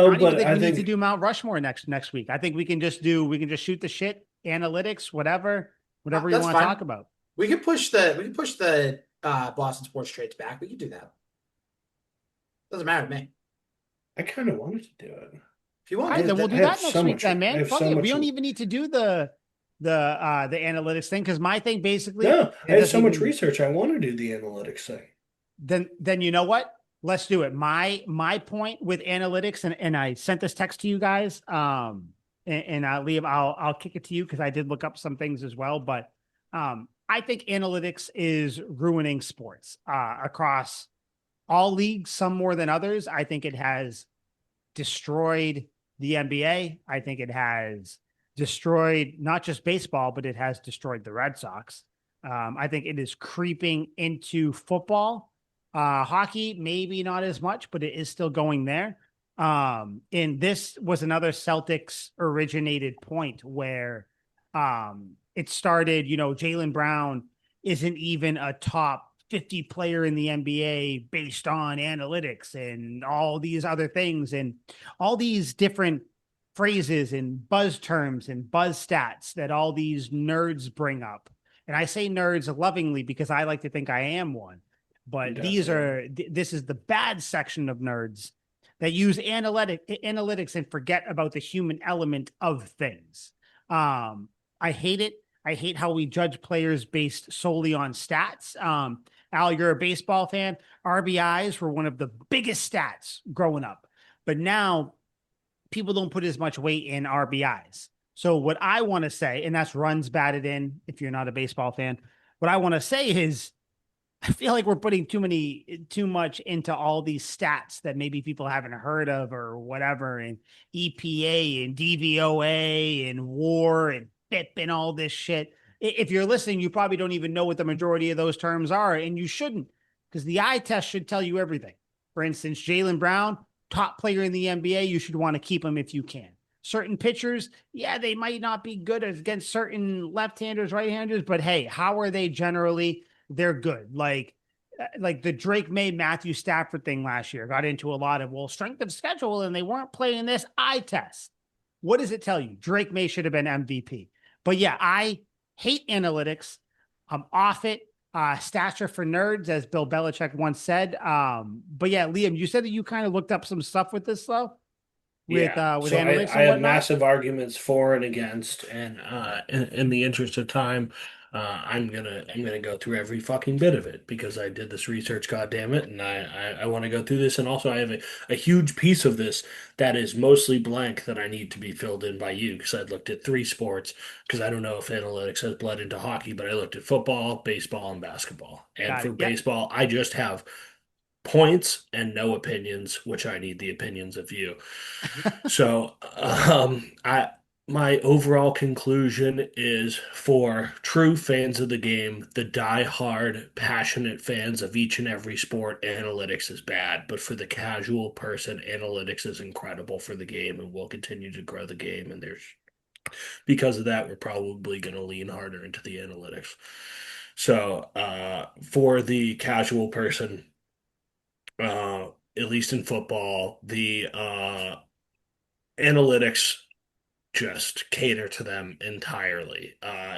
I no, don't even but think I we need to think do Mount Rushmore next week. I think we can just shoot the shit, analytics, whatever you That's want to fine. talk about. We can push the Boston sports trades back. We can do that. Doesn't matter to me. I kind of wanted to do it. If you want All to right, do then we'll that, I do have that next so week much. then, I man. have Fuck so it. We much. don't even need to do the analytics thing because my thing basically No, I it have doesn't so much even research. I want to do the analytics thing. then you know what? Let's do it. My point with analytics, and I sent this text to you guys. And Liam, I'll kick it to you because I did look up some things as well. But I think analytics is ruining sports across all leagues, some more than others. I think it has destroyed the NBA. I think it has destroyed not just baseball, but it has destroyed the Red Sox. I think it is creeping into football. Hockey, maybe not as much, but it is still going there. And this was another Celtics originated point where it started, Jalen Brown isn't even a top 50 player in the NBA based on analytics and all these other things and all these different phrases and buzz terms and buzz stats that all these nerds bring up. And I say nerds lovingly because I like to think I am one. You But definitely this is the bad section of nerds that use analytics and forget about the human element of things. I hate it. I hate how we judge players based solely on stats. Al, you're a baseball fan. RBIs were one of the biggest stats growing up, but now people don't put as much weight in RBIs. So what I want to say, and that's runs batted in, if you're not a baseball fan, what I want to say is I feel like we're putting too much into all these stats that maybe people haven't heard of or whatever, and EPA and DVOA and WAR and BIP and all this shit. If you're listening, you probably don't even know what the majority of those terms are, and you shouldn't, because the eye test should tell you everything. For instance, Jalen Brown, top player in the NBA, you should want to keep him if you can. Certain pitchers, yeah, they might not be good against certain left-handers, right-handers, but hey, how are they generally? They're good. Like the Drake May Matthew Stafford thing last year got into a lot of strength of schedule and they weren't playing this eye test. What does it tell you? Drake May should have been MVP. But yeah, I hate analytics. I'm off it. Stature for nerds, as Bill Belichick once said. But yeah, Liam, you said that you kind of looked up some stuff with this though, yeah. with So analytics I and have whatnot. massive arguments for and against, and in the interest of time, I'm gonna go through every fucking bit of it because I did this research, god damn it, and I want to go through this, and also I have a huge piece of this that is mostly blank that I need to be filled in by you because I looked at three sports because I don't know if analytics has bled into hockey, but I looked at football, baseball, and basketball, and Got for it. Yep. baseball, I just have points and no opinions, which I need the opinions of you. So, I my overall conclusion is for true fans of the game, the die-hard, passionate fans of each and every sport, analytics is bad. But for the casual person, analytics is incredible for the game and will continue to grow the game. And there's because of that, we're probably going to lean harder into the analytics. So, for the casual person, uh, at least in football, the analytics just cater to them entirely.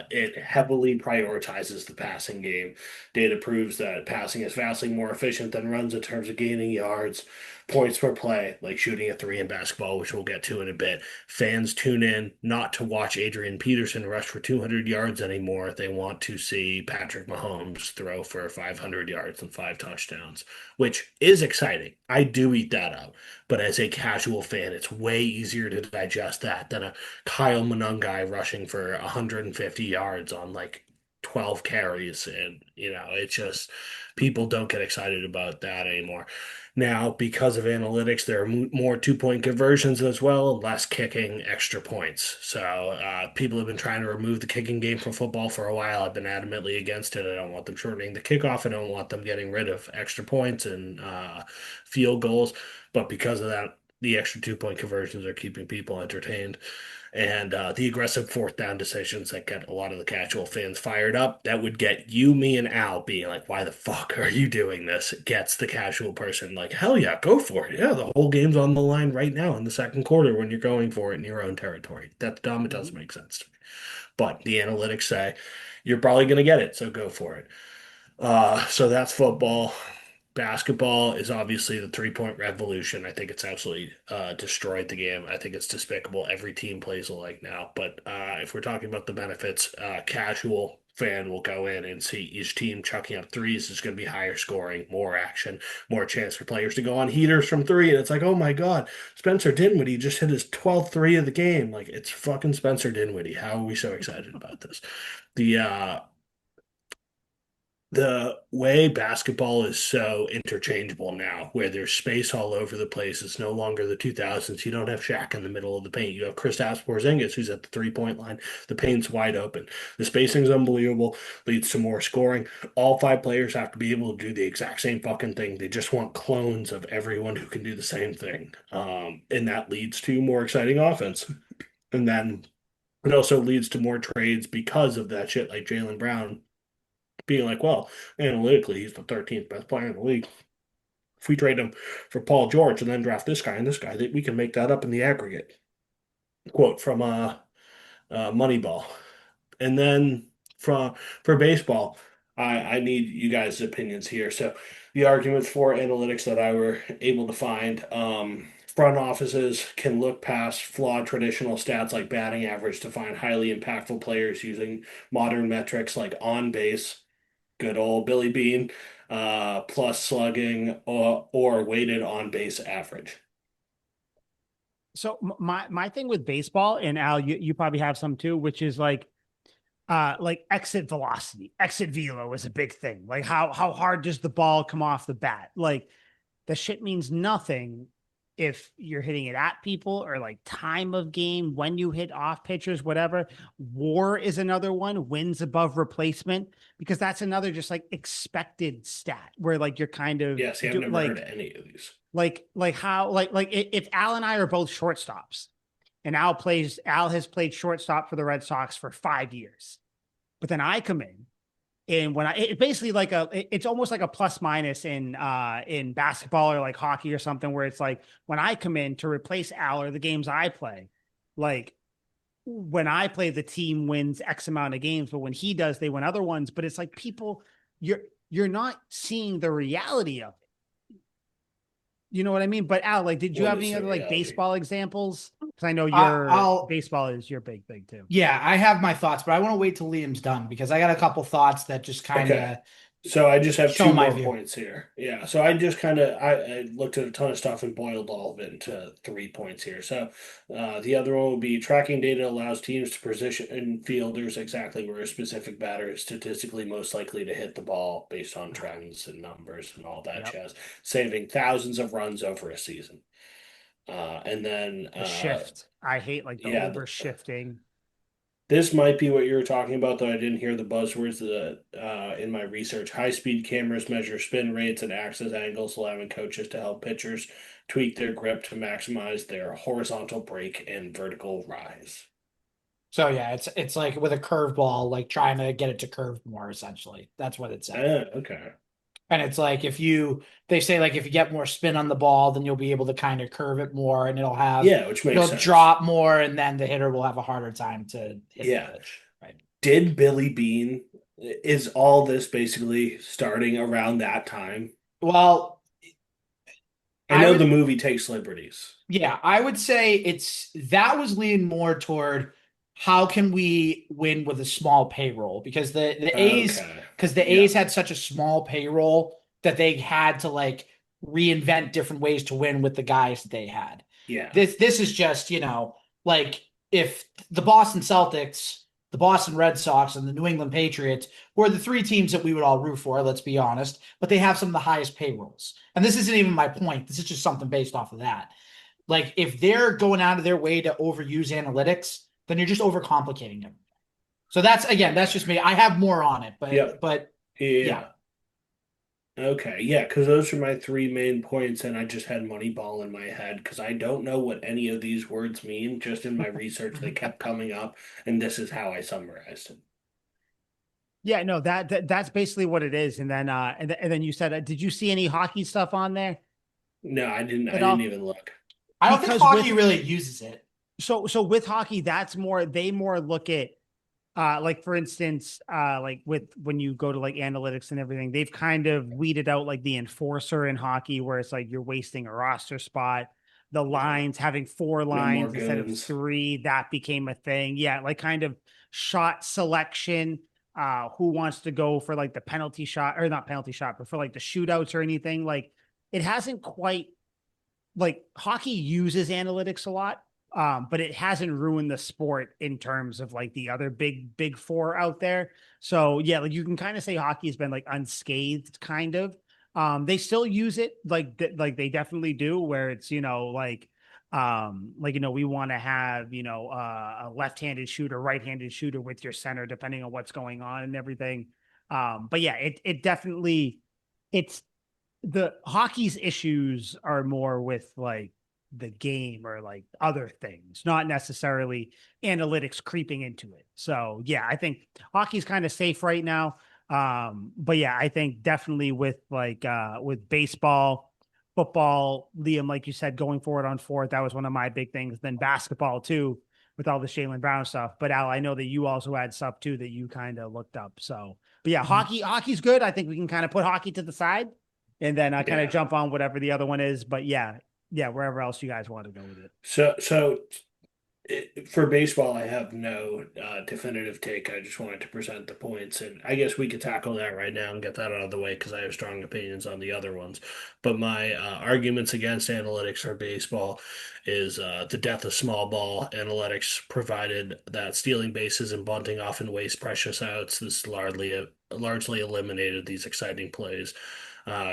It heavily prioritizes the passing game. Data proves that passing is vastly more efficient than runs in terms of gaining yards, points per play, like shooting a three in basketball, which we'll get to in a bit. Fans tune in not to watch Adrian Peterson rush for 200 yards anymore. They want to see Patrick Mahomes throw for 500 yards and five touchdowns, which is exciting. I do eat that up. But as a casual fan, it's way easier to digest that than a Kyle Monangai rushing for 150 yards on like 12 carries. And, it's just people don't get excited about that anymore. Now, because of analytics, there are more 2-point conversions as well, less kicking extra points. So, people have been trying to remove the kicking game from football for a while. I've been adamantly against it. I don't want them shortening the kickoff. I don't want them getting rid of extra points and field goals. But because of that, the extra 2-point conversions are keeping people entertained. And the aggressive fourth down decisions that get a lot of the casual fans fired up, that would get you, me, and Al being like, why the fuck are you doing this? It gets the casual person like, hell yeah, go for it. Yeah, the whole game's on the line right now in the second quarter when you're going for it in your own territory. That's dumb. It doesn't make sense to me. But the analytics say you're probably going to get it, so go for it. So that's football. Basketball is obviously the 3-point revolution. I think it's absolutely destroyed the game. I think it's despicable. Every team plays alike now. But if we're talking about the benefits, casual fan will go in and see each team chucking up threes is going to be higher scoring, more action, more chance for players to go on heaters from three. And it's like, oh my God, Spencer Dinwiddie just hit his 12th three of the game. Like, it's fucking Spencer Dinwiddie. How are we so excited about this? The way basketball is so interchangeable now, where there's space all over the place, it's no longer the 2000s. You don't have Shaq in the middle of the paint. You have Kristaps Porzingis, who's at the 3-point line. The paint's wide open. The spacing's unbelievable, leads to more scoring. All 5 players have to be able to do the exact same fucking thing. They just want clones of everyone who can do the same thing. And that leads to more exciting offense. And then it also leads to more trades because of that shit, like Jaylen Brown being like, well, analytically, he's the 13th best player in the league. If we trade him for Paul George and then draft this guy and this guy, we can make that up in the aggregate. Quote from Moneyball. And then for baseball, I need you guys' opinions here. So the arguments for analytics that I were able to find, front offices can look past flawed traditional stats like batting average to find highly impactful players using modern metrics like on base, good old Billy Bean, plus slugging or weighted on base average. So my thing with baseball, and Al, you probably have some too, which is like exit velocity, exit velo is a big thing. Like how hard does the ball come off the bat? Like the shit means nothing if you're hitting it at people, or like time of game, when you hit off pitchers, whatever. WAR is another one, wins above replacement, because that's another just like expected stat where like you're kind of Yes, I've never heard of any of these. If Al and I are both shortstops, and Al has played shortstop for the Red Sox for 5 years, but then I come in, and when it basically it's almost like a plus minus in basketball or like hockey or something, where it's like when I come in to replace Al or the games I play, like when I play, the team wins X amount of games, but when he does, they win other ones. But it's like you're not seeing the reality of it. You know what I mean? But Al, like, did you have any other like baseball examples? Because I know baseball is your big thing too. Yeah, I have my thoughts, but I want to wait till Liam's done because I got a couple thoughts that just kind of. So I just have show two my more view. points here. Yeah. So I just I looked at a ton of stuff and boiled all of it into 3 points here. So the other one would be tracking data allows teams to position fielders exactly where a specific batter is statistically most likely to hit the ball based on trends and numbers and all that jazz, saving thousands of runs over a season. And then the shift. I hate like the over shifting. This might be what you were talking about, though I didn't hear the buzzwords in my research. High-speed cameras measure spin rates and axis angles, allowing coaches to help pitchers tweak their grip to maximize their horizontal break and vertical rise. So yeah, it's like with a curveball, like trying to get it to curve more. Essentially, that's what it said. Okay. And it's like they say like if you get more spin on the ball, then you'll be able to kind of curve it more, and which makes sense. Drop more, and then the hitter will have a harder time to hit the pitch. Right? Did Billy Bean? Is all this basically starting around that time? Well, I know the movie takes liberties. Yeah, I would say that was leaning more toward how can we win with a small payroll, because the A's had such a small payroll that they had to like reinvent different ways to win with the guys that they had. Yeah. This is just, like if the Boston Celtics, the Boston Red Sox, and the New England Patriots were the 3 teams that we would all root for, let's be honest, but they have some of the highest payrolls. And this isn't even my point. This is just something based off of that. Like if they're going out of their way to overuse analytics, then you're just overcomplicating them. So that's just me. I have more on it, but yeah. Okay, yeah, because those are my three main points, and I just had Moneyball in my head because I don't know what any of these words mean. Just in my research, they kept coming up, and this is how I summarized it. Yeah, no, that's basically what it is. And then and then you said, did you see any hockey stuff on there No, I didn't. I at didn't all? even look. I don't think Because hockey with really uses it. so with hockey, that's more they more look at like for instance, like with when you go to like analytics and everything, they've kind of weeded out like the enforcer in hockey, where it's like you're wasting a roster spot. The Yeah, lines having four no more lines instead of goons. three, that became a thing. Yeah, like kind of shot selection. Who wants to go for like the penalty shot or not penalty shot, but for like the shootouts or anything? Like it hasn't quite like hockey uses analytics a lot, but it hasn't ruined the sport in terms of like the other big four out there. So yeah, like you can kind of say hockey has been like unscathed, kind of. They still use it like they definitely do, where it's like we want to have a left-handed shooter, right-handed shooter with your center, depending on what's going on and everything. But yeah, it definitely it's the hockey's issues are more with like the game or like other things, not necessarily analytics creeping into it. So yeah, I think hockey's kind of safe right now. But yeah, I think definitely with baseball, football, Liam, like you said, going forward on fourth, that was one of my big things. Then basketball too, with all the Shaylen Brown stuff. But Al, I know that you also had stuff too that you kind of looked up. So, but yeah, hockey's good. I think we can kind of put hockey to the side and then I kind of Yeah. jump on whatever the other one is. But yeah, wherever else you guys want to go with it. For baseball, I have no definitive take. I just wanted to present the points, and I guess we could tackle that right now and get that out of the way because I have strong opinions on the other ones. But my arguments against analytics for baseball is the death of small ball. Analytics provided that stealing bases and bunting often waste precious outs. This largely eliminated these exciting plays,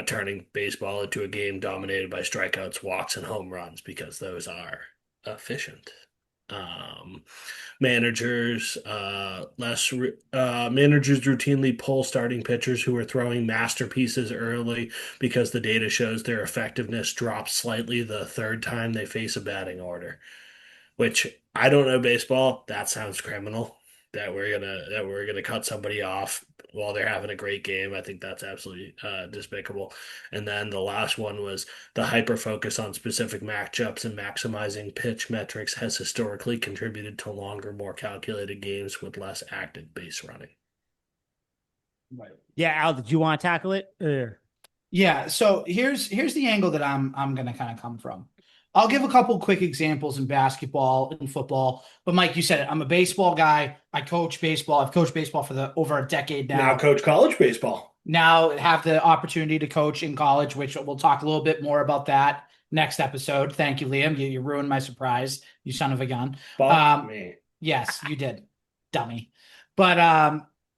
turning baseball into a game dominated by strikeouts, walks, and home runs because those are efficient. Um, managers routinely pull starting pitchers who are throwing masterpieces early because the data shows their effectiveness drops slightly the third time they face a batting order. Which I don't know baseball. That sounds criminal. That we're gonna cut somebody off while they're having a great game. I think that's absolutely despicable. And then the last one was the hyper focus on specific matchups and maximizing pitch metrics has historically contributed to longer, more calculated games with less active base running. Right. Yeah, Al, did you want to tackle it? Yeah, so here's the angle that I'm gonna kind of come from. I'll give a couple quick examples in basketball and football, but Mike, you said it. I'm a baseball guy. I coach baseball. I've coached baseball for the over a decade Now now. coach college baseball. Now have the opportunity to coach in college, which we'll talk a little bit more about that next episode. Thank you, Liam. You ruined my surprise, you son of a gun. Fuck me. Yes, you did, dummy. But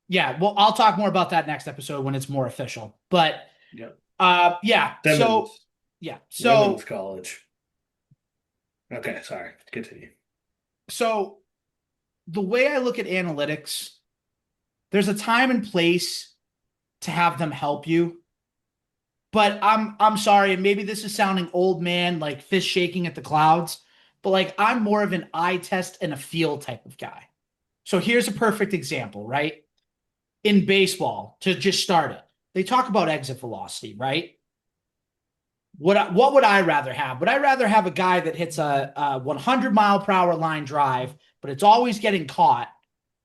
yeah, well, I'll talk more about that next episode when it's more official. But Yep. yeah, so Simmons. yeah, Women's college. Okay, sorry. Continue. so the way I look at analytics, there's a time and place to have them help you. But I'm sorry, and maybe this is sounding old man, like fist shaking at the clouds, but like I'm more of an eye test and a feel type of guy. So here's a perfect example, right? In baseball, to just start it, they talk about exit velocity, right? What would I rather have? Would I rather have a guy that hits a 100-mile-per-hour line drive, but it's always getting caught?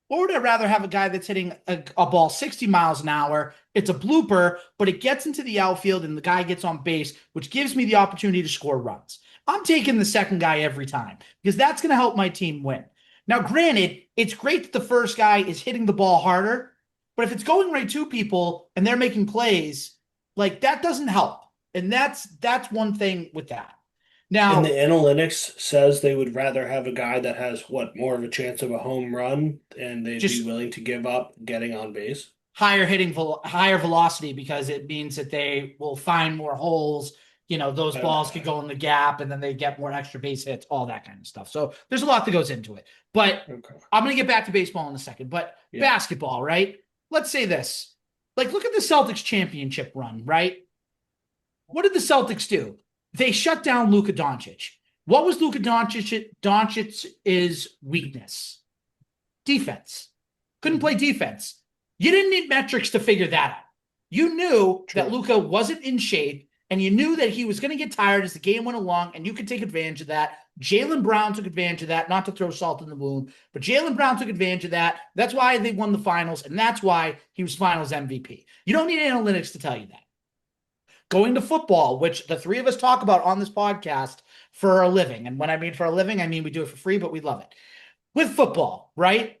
Or would I rather have a guy that's hitting a ball 60 miles an hour? It's a blooper, but it gets into the outfield and the guy gets on base, which gives me the opportunity to score runs. I'm taking the second guy every time because that's going to help my team win. Now, granted, it's great that the first guy is hitting the ball harder, but if it's going right to people and they're making plays, like that doesn't help. And that's one thing with that. And the Now, analytics says they would rather have a guy that has what more of a chance of a home run, and they'd be just willing to give up getting on base. higher velocity because it means that they will find more holes. Those balls could go in the gap and then they get more extra base hits, all that kind of stuff. So there's a lot that goes into it. But Okay. I'm going to get back to baseball in a second. But Yeah. basketball, right? Let's say this. Like, look at the Celtics championship run, right? What did the Celtics do? They shut down Luka Doncic. What was Luka Doncic's weakness? Defense. Couldn't play defense. You didn't need metrics to figure that out. You knew that Luka wasn't in shape, and you knew that he was going to get tired as the game went along, and you could take advantage of that. Jaylen Brown took advantage of that, not to throw salt in the wound, but Jaylen Brown took advantage of that. That's why they won the finals, and that's why he was finals MVP. You don't need analytics to tell you that. Going to football, which the three of us talk about on this podcast for a living. And when I mean for a living, I mean we do it for free, but we love it. With football, right?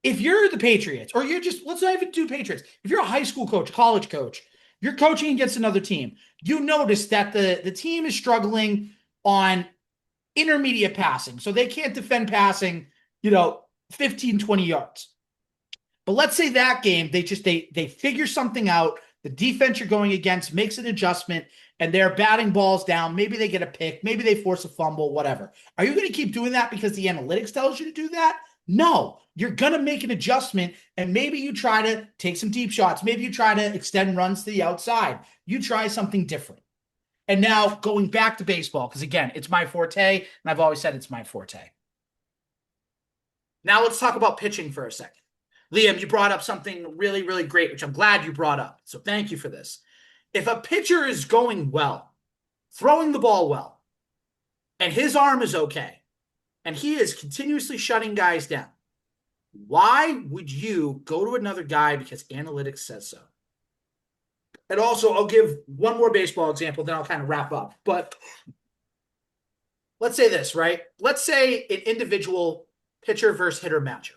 If you're the Patriots, or you're just, let's not even do Patriots. If you're a high school coach, college coach, you're coaching against another team, you notice that the team is struggling on intermediate passing. So they can't defend passing, 15, 20 yards. But let's say that game, they figure something out. The defense you're going against makes an adjustment, and they're batting balls down. Maybe they get a pick. Maybe they force a fumble, whatever. Are you going to keep doing that because the analytics tells you to do that? No, you're going to make an adjustment, and maybe you try to take some deep shots. Maybe you try to extend runs to the outside. You try something different. And now going back to baseball, because again, it's my forte, and I've always said it's my forte. Now let's talk about pitching for a second. Liam, you brought up something really, really great, which I'm glad you brought up. So thank you for this. If a pitcher is going well, throwing the ball well, and his arm is okay, and he is continuously shutting guys down, why would you go to another guy because analytics says so? And also, I'll give one more baseball example, then I'll kind of wrap up. But let's say this, right? Let's say an individual pitcher versus hitter matchup.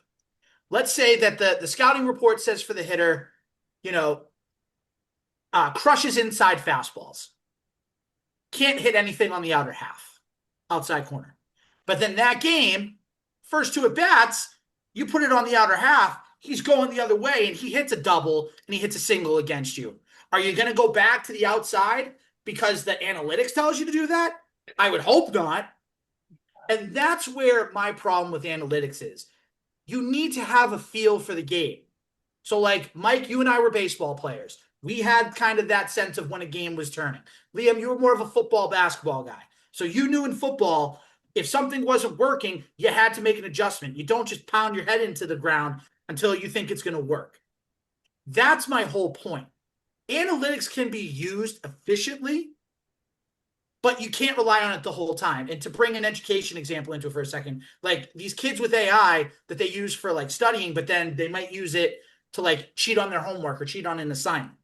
Let's say that the scouting report says for the hitter, crushes inside fastballs. Can't hit anything on the outer half, outside corner. But then that game, first two at bats, you put it on the outer half, he's going the other way, and he hits a double, and he hits a single against you. Are you going to go back to the outside because the analytics tells you to do that? I would hope not. And that's where my problem with analytics is. You need to have a feel for the game. So like, Mike, you and I were baseball players. We had kind of that sense of when a game was turning. Liam, you were more of a football, basketball guy. So you knew in football, if something wasn't working, you had to make an adjustment. You don't just pound your head into the ground until you think it's going to work. That's my whole point. Analytics can be used efficiently, but you can't rely on it the whole time. And to bring an education example into it for a second, like these kids with AI that they use for like studying, but then they might use it to like cheat on their homework or cheat on an assignment.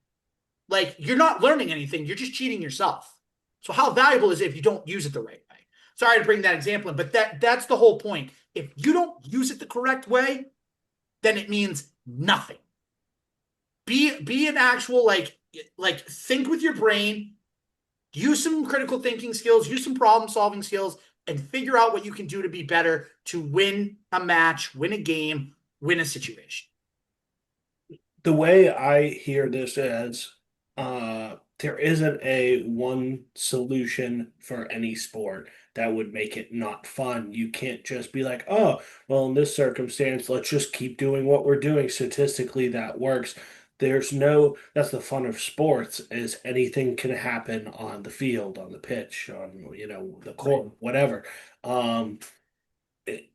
Like, you're not learning anything. You're just cheating yourself. So how valuable is it if you don't use it the right way? Sorry to bring that example in, but that's the whole point. If you don't use it the correct way, then it means nothing. Be an actual, like think with your brain, use some critical thinking skills, use some problem solving skills, and figure out what you can do to be better to win a match, win a game, win a situation. The way I hear this is there isn't a one solution for any sport that would make it not fun. You can't just be like, oh, well, in this circumstance, let's just keep doing what we're doing. Statistically, that works. That's the fun of sports, is anything can happen on the field, on the pitch, on, the court, whatever.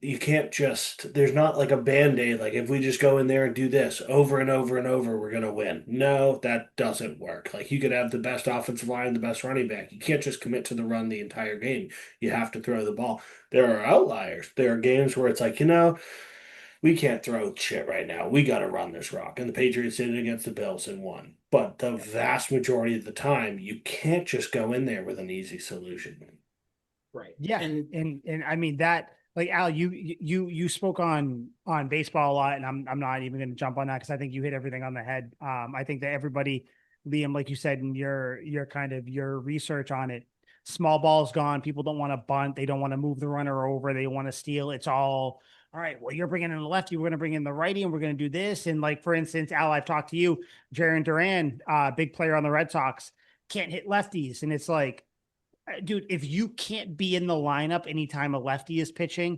You can't just, there's not like a band-aid, like if we just go in there and do this over and over and over, we're going to win. No, that doesn't work. Like, you could have the best offensive line, the best running back. You can't just commit to the run the entire game. You have to throw the ball. There are outliers. There are games where it's like, we can't throw shit right now. We got to run this rock. And the Patriots did it against the Bills and won. But the vast majority of the time, you can't just go in there with an easy solution. Right. Yeah. And I mean that, like, Al, you spoke on baseball a lot, and I'm not even going to jump on that because I think you hit everything on the head. I think that everybody, Liam, like you said in your kind of your research on it, small ball's gone. People don't want to bunt. They don't want to move the runner over. They want to steal. It's all right. Well, you're bringing in the lefty. We're going to bring in the righty, and we're going to do this. And like, for instance, Al, I've talked to you, Jarren Duran, big player on the Red Sox, can't hit lefties. And it's like, dude, if you can't be in the lineup anytime a lefty is pitching,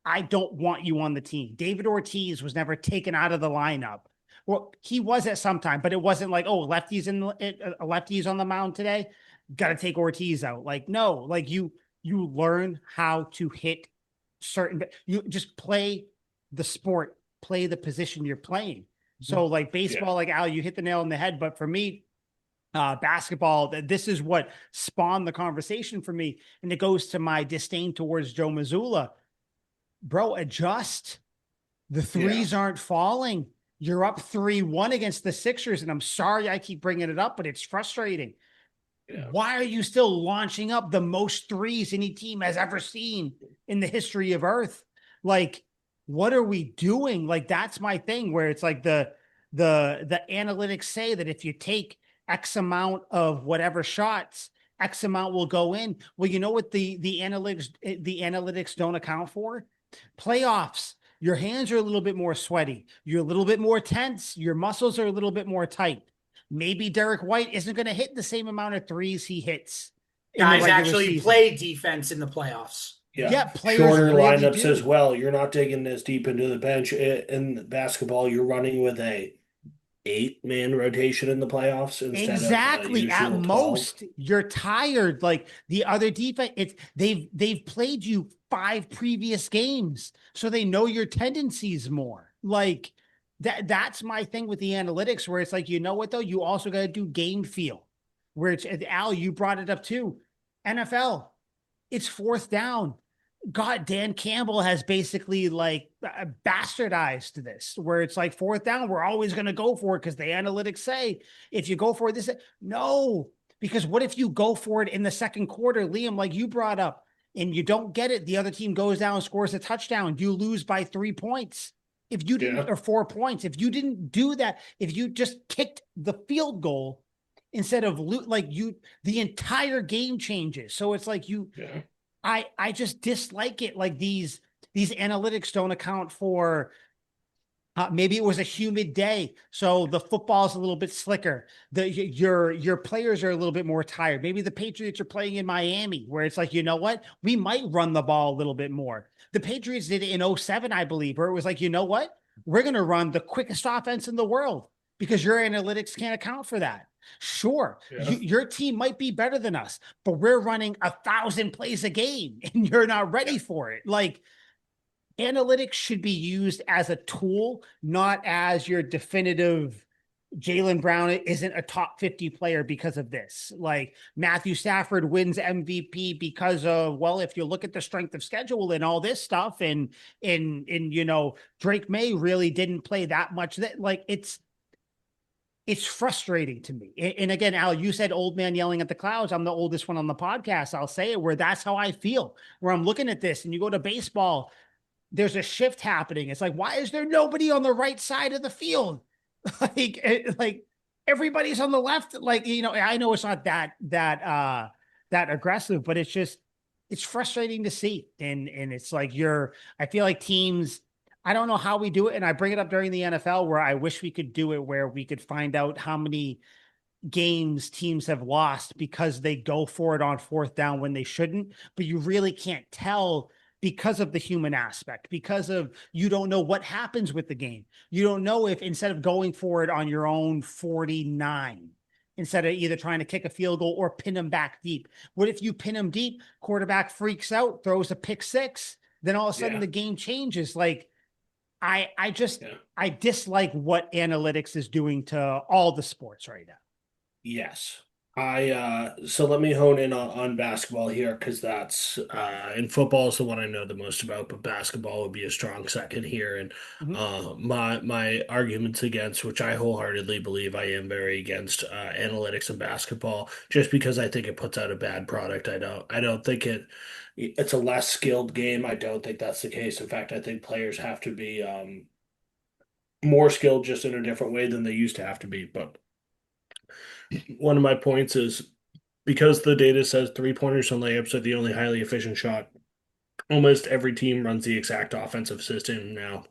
I don't want you on the team. David Ortiz was never taken out of the lineup Well, he was at some time, but it wasn't like, oh, lefties on the mound today. Got to take Ortiz out. Like, no, like you learn how to hit certain. You just play the sport, play the position you're playing. So like Yeah. baseball, like Al, you hit the nail on the head. But for me, basketball, this is what spawned the conversation for me, and it goes to my disdain towards Joe Mazzulla. Bro, adjust. The Yeah. threes aren't falling. You're up 3-1 against the Sixers. And I'm sorry I keep bringing it up, but it's frustrating. Yeah. Why are you still launching up the most threes any team has ever seen in the history of Earth? Like, what are we doing? Like, that's my thing where it's like the analytics say that if you take X amount of whatever shots, X amount will go in. Well, you know what the analytics don't account for? Playoffs. Your hands are a little bit more sweaty. You're a little bit more tense. Your muscles are a little bit more tight. Maybe Derek White isn't going to hit the same amount of threes he hits in the Guys regular actually season. play defense in the playoffs. Yeah. Yeah, players Shorter really lineups as do. well. You're not digging as deep into the bench. In basketball, you're running with a 8-man rotation in the playoffs instead of Exactly. At usual 12. most, you're tired. Like the other defense, they've played you 5 previous games, so they know your tendencies more. Like that's my thing with the analytics, where it's like, you know what though? You also got to do game feel. Where it's Al, you brought it up too. NFL, it's fourth down. God, Dan Campbell has basically like bastardized this, where it's like fourth down, we're always going to go for it because the analytics say if you go for it, this no, because what if you go for it in the second quarter, Liam, like you brought up, and you don't get it, the other team goes down and scores a touchdown, you lose by 3 points. If you didn't, Yeah. or 4 points, if you didn't do that, if you just kicked the field goal instead of like you, the entire game changes. So it's like Yeah. I just dislike it. Like these analytics don't account for maybe it was a humid day, so the football's a little bit slicker. Your players are a little bit more tired. Maybe the Patriots are playing in Miami, where it's like, you know what, we might run the ball a little bit more. The Patriots did it in '07, I believe, where it was like, you know what, we're going to run the quickest offense in the world because your analytics can't account for that. Sure, Yeah. your team might be better than us, but we're running 1,000 plays a game, and you're not Yeah. ready for it. Like analytics should be used as a tool, not as your definitive. Jalen Brown isn't a top 50 player because of this. Like Matthew Stafford wins MVP because of, well, if you look at the strength of schedule and all this stuff, and Drake May really didn't play that much. That like it's frustrating to me. And again, Al, you said old man yelling at the clouds. I'm the oldest one on the podcast. I'll say it, where that's how I feel, where I'm looking at this, and you go to baseball, there's a shift happening. It's like, why is there nobody on the right side of the field? like everybody's on the left. Like, I know it's not that aggressive, but it's frustrating to see. And it's like I feel like teams, I don't know how we do it. And I bring it up during the NFL, where I wish we could do it, where we could find out how many games teams have lost because they go for it on fourth down when they shouldn't, but you really can't tell because of the human aspect, because of, you don't know what happens with the game. You don't know if instead of going for it on your own 49, instead of either trying to kick a field goal or pin them back deep, what if you pin them deep, quarterback freaks out, throws a pick six, then all of a sudden Yeah. the game changes. Like I just, Yeah. I dislike what analytics is doing to all the sports right now. Yes. So let me hone in on basketball here, because that's and football is the one I know the most about, but basketball would be a strong second here. And Mhm. my arguments against, which I wholeheartedly believe I am very against analytics in basketball, just because I think it puts out a bad product. I don't think it's a less skilled game. I don't think that's the case. In fact, I think players have to be more skilled, just in a different way than they used to have to be. But one of my points is, because the data says three-pointers and layups are the only highly efficient shot, almost every team runs the exact offensive system now.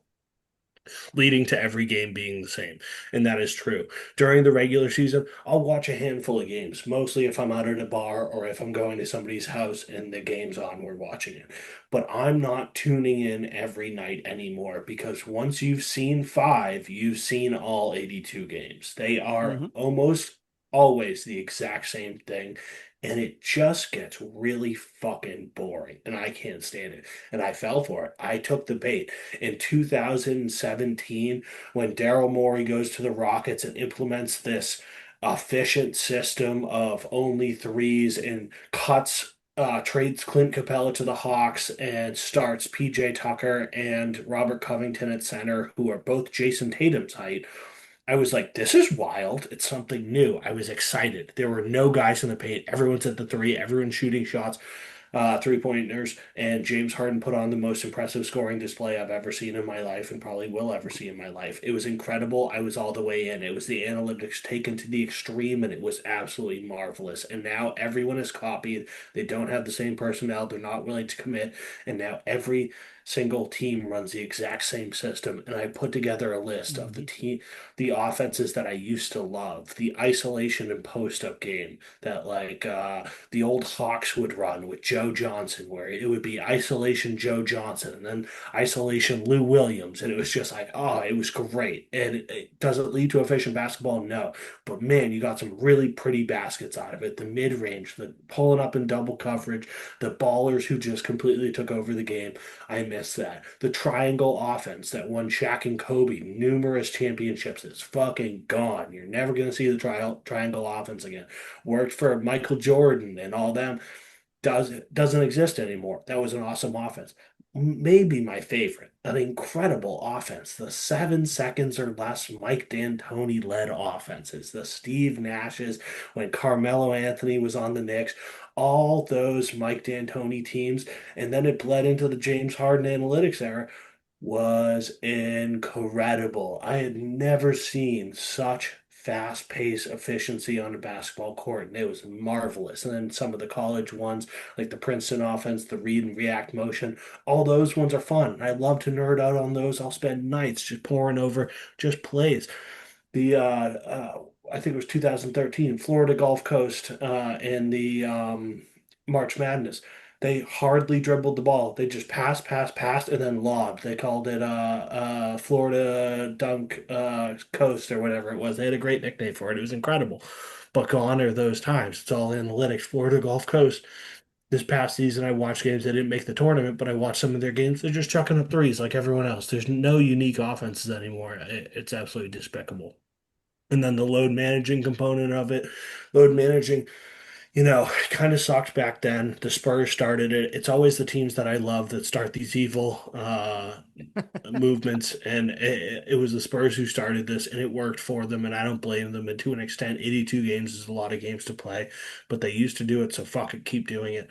leading to every game being the same. And that is true. During the regular season, I'll watch a handful of games, mostly if I'm out at a bar or if I'm going to somebody's house and the game's on, we're watching it. But I'm not tuning in every night anymore because once you've seen five, you've seen all 82 games. They are Mhm. almost always the exact same thing. And it just gets really fucking boring. And I can't stand it. And I fell for it. I took the bait in 2017 when Daryl Morey goes to the Rockets and implements this efficient system of only threes and cuts trades Clint Capella to the Hawks and starts PJ Tucker and Robert Covington at center, who are both Jason Tatum's height. I was like, this is wild. It's something new. I was excited. There were no guys in the paint. Everyone's at the three, everyone's shooting shots, three-pointers, and James Harden put on the most impressive scoring display I've ever seen in my life and probably will ever see in my life. It was incredible. I was all the way in. It was the analytics taken to the extreme, and it was absolutely marvelous. And now everyone is copied. They don't have the same personnel. They're not willing to commit. And now every single team runs the exact same system. And I put together a list of Mhm. the offenses that I used to love, the isolation and post-up game that the old Hawks would run with Joe Johnson, where it would be isolation Joe Johnson and then isolation Lou Williams. And it was just like, oh, it was great. And does it lead to efficient basketball? No. But man, you got some really pretty baskets out of it. The mid-range, the pulling up in double coverage, the ballers who just completely took over the game. I miss that. The triangle offense that won Shaq and Kobe numerous championships is fucking gone. You're never going to see the triangle offense again. Worked for Michael Jordan and all them. Doesn't exist anymore. That was an awesome offense. Maybe my favorite, an incredible offense. The 7 seconds or less Mike D'Antoni led offenses. The Steve Nashes when Carmelo Anthony was on the Knicks. All those Mike D'Antoni teams, and then it bled into the James Harden analytics era was incredible. I had never seen such fast-paced efficiency on a basketball court, and it was marvelous. And then some of the college ones, like the Princeton offense, the read and react motion, all those ones are fun. I love to nerd out on those. I'll spend nights just pouring over just plays. The I think it was 2013 Florida Gulf Coast in the March Madness. They hardly dribbled the ball. They just passed, and then lobbed. They called it Florida Dunk Coast or whatever it was. They had a great nickname for it. It was incredible. But gone are those times. It's all analytics. Florida Gulf Coast. This past season, I watched games that didn't make the tournament, but I watched some of their games. They're just chucking up threes like everyone else. There's no unique offenses anymore. It's absolutely despicable. And then the load managing component of it, load managing, kind of sucked back then. The Spurs started it. It's always the teams that I love that start these evil movements. And it was the Spurs who started this, and it worked for them. And I don't blame them. And to an extent, 82 games is a lot of games to play, but they used to do it. So fuck it, keep doing it.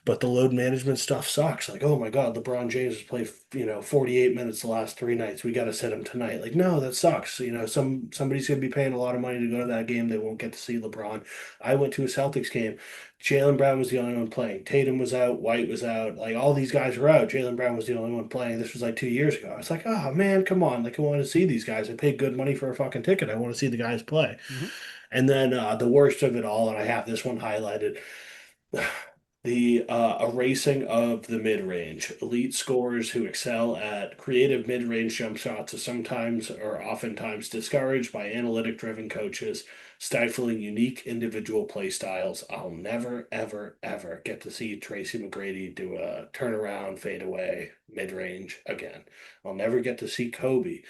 But the load management stuff sucks. Like, oh my God, LeBron James has played, 48 minutes the last 3 nights. We got to sit him tonight. Like, no, that sucks. Somebody's going to be paying a lot of money to go to that game. They won't get to see LeBron. I went to a Celtics game. Jalen Brown was the only one playing. Tatum was out. White was out. Like, all these guys were out. Jalen Brown was the only one playing. This was like 2 years ago. I was like, oh man, come on. Like, I want to see these guys. I paid good money for a fucking ticket. I want to see the guys play. Mhm. And then the worst of it all, and I have this one highlighted. The erasing of the mid-range. Elite scorers who excel at creative mid-range jump shots are sometimes or oftentimes discouraged by analytic-driven coaches, stifling unique individual play styles. I'll never, ever, ever get to see Tracy McGrady do a turnaround, fade away, mid-range again. I'll never get to see Kobe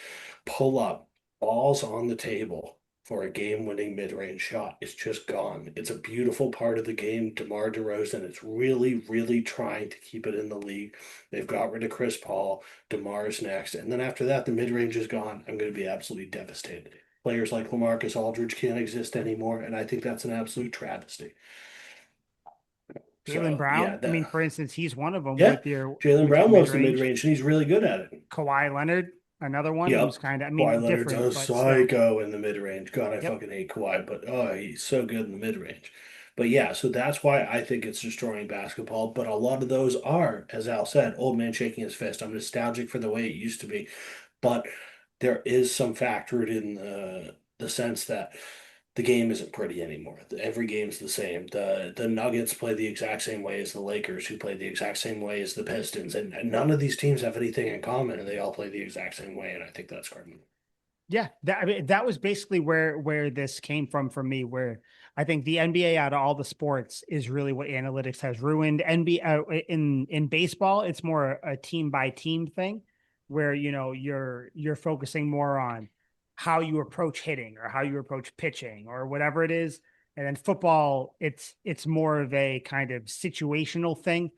pull up balls on the table for a game-winning mid-range shot. It's just gone. It's a beautiful part of the game. DeMar DeRozan is really, really trying to keep it in the league. They've got rid of Chris Paul. DeMar's next. And then after that, the mid-range is gone. I'm going to be absolutely devastated. Players like LaMarcus Aldridge can't exist anymore, and I think that's an absolute travesty. Jalen So, yeah, Brown. I mean, for instance, he's one of them yeah, Jalen with your Brown mid loves the range. mid-range, and he's really good at it. Kawhi Leonard, another one Yep. who's kind of, I Kawhi mean, Leonard's different, a but still. psycho in the mid range. God, I Yep. fucking hate Kawhi, but oh, he's so good in the mid range. But yeah, so that's why I think it's destroying basketball. But a lot of those are, as Al said, old man shaking his fist. I'm nostalgic for the way it used to be. But there is some factored in the sense that the game isn't pretty anymore. Every game's the same. The Nuggets play the exact same way as the Lakers, who play the exact same way as the Pistons, and none of these teams have anything in common, and they all play the exact same way, and I think that's criminal. Yeah, I mean, that was basically where this came from for me. Where I think the NBA out of all the sports is really what analytics has ruined. NBA in baseball, it's more a team by team thing, where you're focusing more on how you approach hitting or how you approach pitching or whatever it is. And then football, it's more of a kind of situational thing.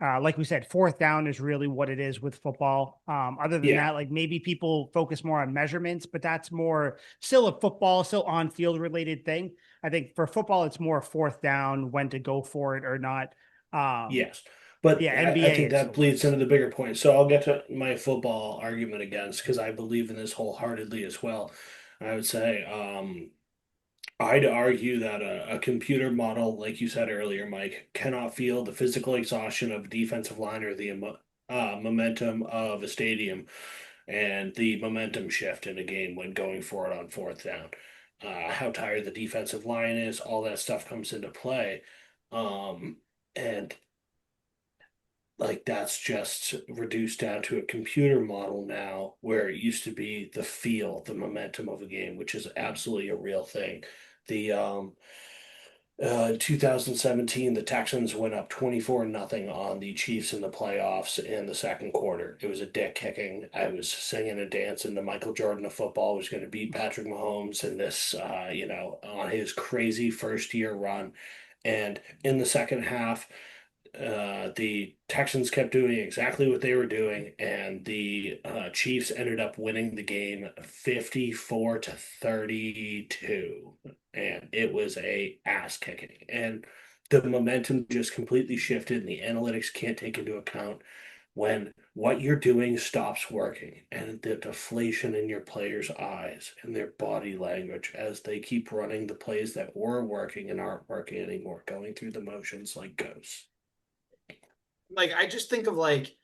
Like we said, fourth down is really what it is with football. Other than Yeah. that, like maybe people focus more on measurements, but that's more still a football, still on field related thing. I think for football, it's more fourth down, when to go for it or not. Um, Yes. But yeah, I NBA, think it's that the bleeds worst. into the bigger point. So I'll get to my football argument against because I believe in this wholeheartedly as well. I would say I'd argue that a computer model, like you said earlier, Mike, cannot feel the physical exhaustion of a defensive line or the momentum of a stadium and the momentum shift in a game when going for it on fourth down. How tired the defensive line is, all that stuff comes into play. And like that's just reduced down to a computer model now where it used to be the feel, the momentum of a game, which is absolutely a real thing. The In 2017, the Texans went up 24 nothing on the Chiefs in the playoffs in the second quarter. It was a dick kicking. I was singing and dancing. The Michael Jordan of football was going to beat Patrick Mahomes in this, on his crazy first year run. And in the second half, the Texans kept doing exactly what they were doing, and the Chiefs ended up winning the game 54 to 32, and it was a ass kicking. And the momentum just completely shifted, and the analytics can't take into account when what you're doing stops working, and the deflation in your players' eyes and their body language as they keep running the plays that were working and aren't working anymore, going through the motions like ghosts. Like I just think of like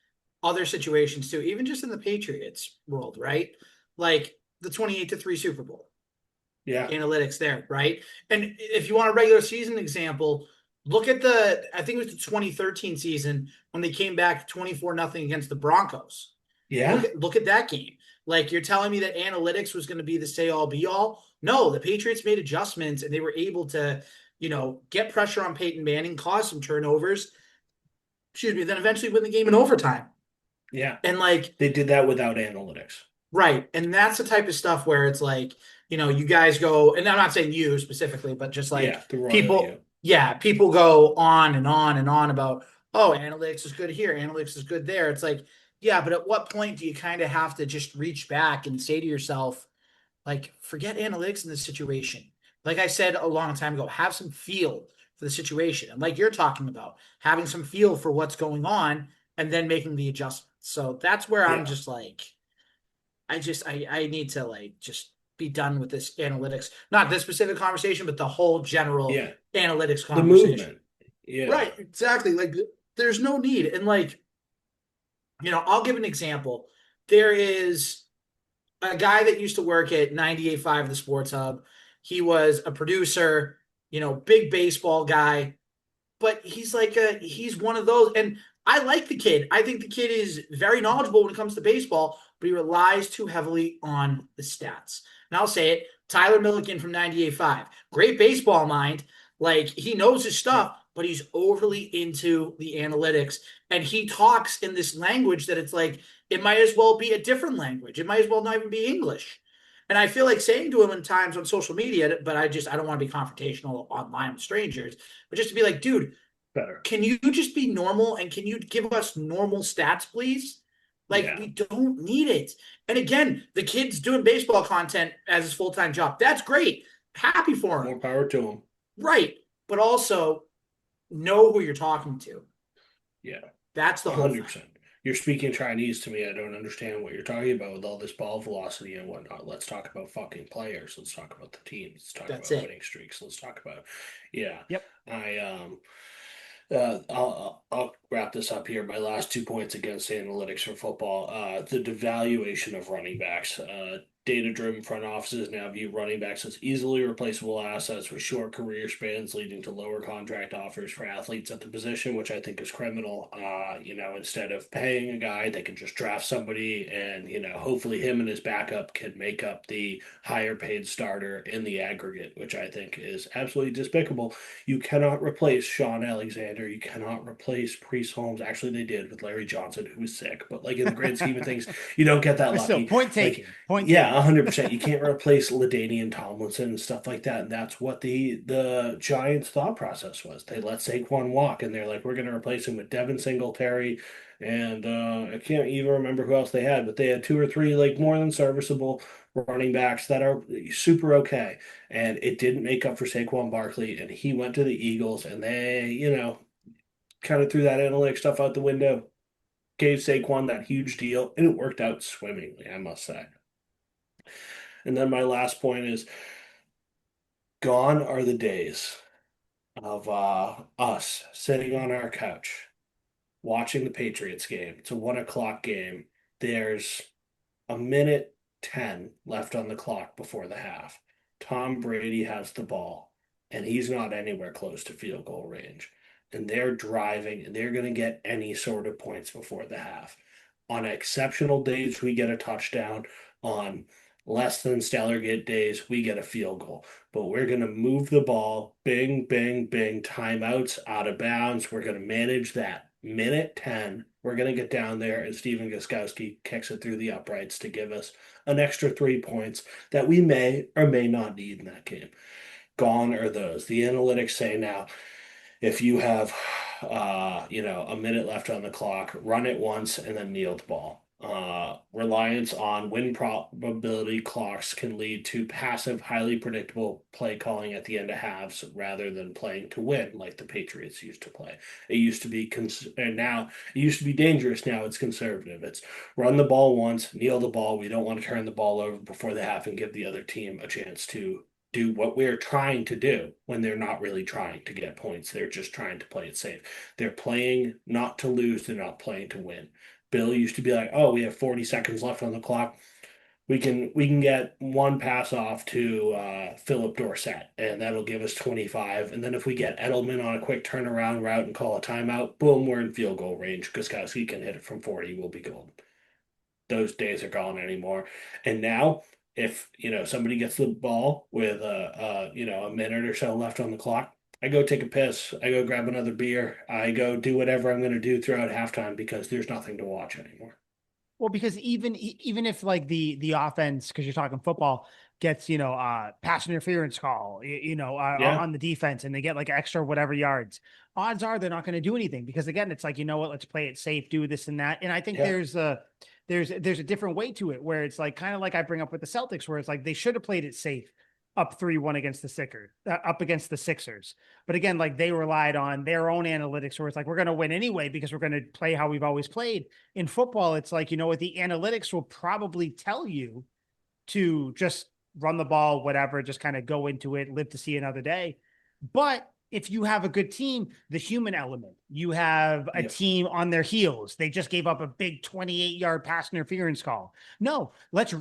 other situations too, even just in the Patriots world, right? Like the 28-3 Super Bowl Yeah. analytics there, right? And if you want a regular season example, look at I think it was the 2013 season when they came back 24 nothing against the Broncos. Yeah. Look at that game. Like you're telling me that analytics was going to be the say all be all? No, the Patriots made adjustments and they were able to, get pressure on Peyton Manning, cause some turnovers, excuse me, then eventually win the game in overtime. Yeah. And like, They did that without analytics. right. And that's the type of stuff where it's like, you guys go, and I'm not saying you specifically, but just like Yeah, the royal people, you. yeah, people go on and on and on about, oh, analytics is good here, analytics is good there. It's like, yeah, but at what point do you kind of have to just reach back and say to yourself, like, forget analytics in this situation? Like I said a long time ago, have some feel for the situation. And like you're talking about, having some feel for what's going on and then making the adjustments. So that's where I'm Yeah. just like, I need to like just be done with this analytics, not this specific conversation, but the whole general Yeah. analytics The conversation. movement. Yeah. Right, exactly. Like there's no need. And like, I'll give an example. There is a guy that used to work at 98.5 The Sports Hub. He was a producer, big baseball guy, but he's one of those. And I like the kid. I think the kid is very knowledgeable when it comes to baseball, but he relies too heavily on the stats. And I'll say it, Tyler Milliken from 98.5, great baseball mind. Like he knows his Yeah. stuff, but he's overly into the analytics. And he talks in this language that it's like, it might as well be a different language. It might as well not even be English. And I feel like saying to him in times on social media, but I don't want to be confrontational online with strangers, but just to be like, dude, Better. can you just be normal and can you give us normal stats, please? Like, Yeah. we don't need it. And again, the kid's doing baseball content as his full time job. That's great. Happy for him. More power to them. Right. But also know who you're talking to. Yeah. That's the whole thing. 100%. You're speaking Chinese to me. I don't understand what you're talking about with all this ball velocity and whatnot. Let's talk about fucking players. Let's talk about the team. Let's talk That's about it. winning streaks. Let's talk about, yeah. Yep. I I'll wrap this up here. My last 2 points against analytics for football. The devaluation of running backs. Data-driven front offices now view running backs as easily replaceable assets with short career spans, leading to lower contract offers for athletes at the position, which I think is criminal. Instead of paying a guy, they can just draft somebody, and hopefully him and his backup can make up the higher paid starter in the aggregate, which I think is absolutely despicable. You cannot replace Sean Alexander. You cannot replace Priest Holmes. Actually, they did with Larry Johnson, who was sick. But like in the grand scheme of things, you don't get that But still, lucky. point Like, taken. Point yeah, taken. 100%. You can't replace LaDainian Tomlinson and stuff like that. And that's what the Giants' thought process was. They let Saquon walk, and they're like, we're going to replace him with Devin Singletary, and I can't even remember who else they had, but they had two or three like more than serviceable running backs that are super okay. And it didn't make up for Saquon Barkley, and he went to the Eagles, and they, kind of threw that analytic stuff out the window, gave Saquon that huge deal, and it worked out swimmingly, I must say. And then my last point is, gone are the days of us sitting on our couch watching the Patriots game. It's a 1 o'clock game. There's a minute 10 left on the clock before the half. Tom Brady has the ball, and he's not anywhere close to field goal range. And they're driving, and they're going to get any sort of points before the half. On exceptional days, we get a touchdown. On less than stellar get days, we get a field goal. But we're going to move the ball, bing, bing, bing, timeouts, out of bounds. We're going to manage that. Minute 10, we're going to get down there, and Steven Gostkowski kicks it through the uprights to give us an extra 3 points that we may or may not need in that game. Gone are those. The analytics say now, if you have, a minute left on the clock, run it once and then kneel the ball. Reliance on win probability clocks can lead to passive, highly predictable play calling at the end of halves rather than playing to win like the Patriots used to play. It used to be and now it used to be dangerous. Now it's conservative. It's run the ball once, kneel the ball. We don't want to turn the ball over before the half and give the other team a chance to do what we're trying to do when they're not really trying to get points. They're just trying to play it safe. They're playing not to lose. They're not playing to win. Bill used to be like, "Oh, we have 40 seconds left on the clock. We can get one pass off to Philip Dorsett, and that'll give us 25. And then if we get Edelman on a quick turnaround route and call a timeout, boom, we're in field goal range. Gostkowski can hit it from 40. We'll be golden." Those days are gone anymore. And now, if somebody gets the ball with a minute or so left on the clock, I go take a piss. I go grab another beer. I go do whatever I'm going to do throughout halftime because there's nothing to watch anymore. Well, because even if like the offense, because you're talking football, gets pass interference call, Yeah, on the defense, and they get like extra whatever yards, odds are they're not going to do anything because again, it's like what, let's play it safe, do this and that, and I think yeah, there's a different way to it where it's like kind of like I bring up with the Celtics, where it's like they should have played it safe up 3-1 against the up against the Sixers. But again, like they relied on their own analytics where it's like, we're going to win anyway, because we're going to play how we've always played. In football, it's like, what the analytics will probably tell you to just run the ball, whatever, just kind of go into it, live to see another day. But if you have a good team, the human element, you have a yeah, team on their heels. They just gave up a big 28-yard pass interference call. No, let's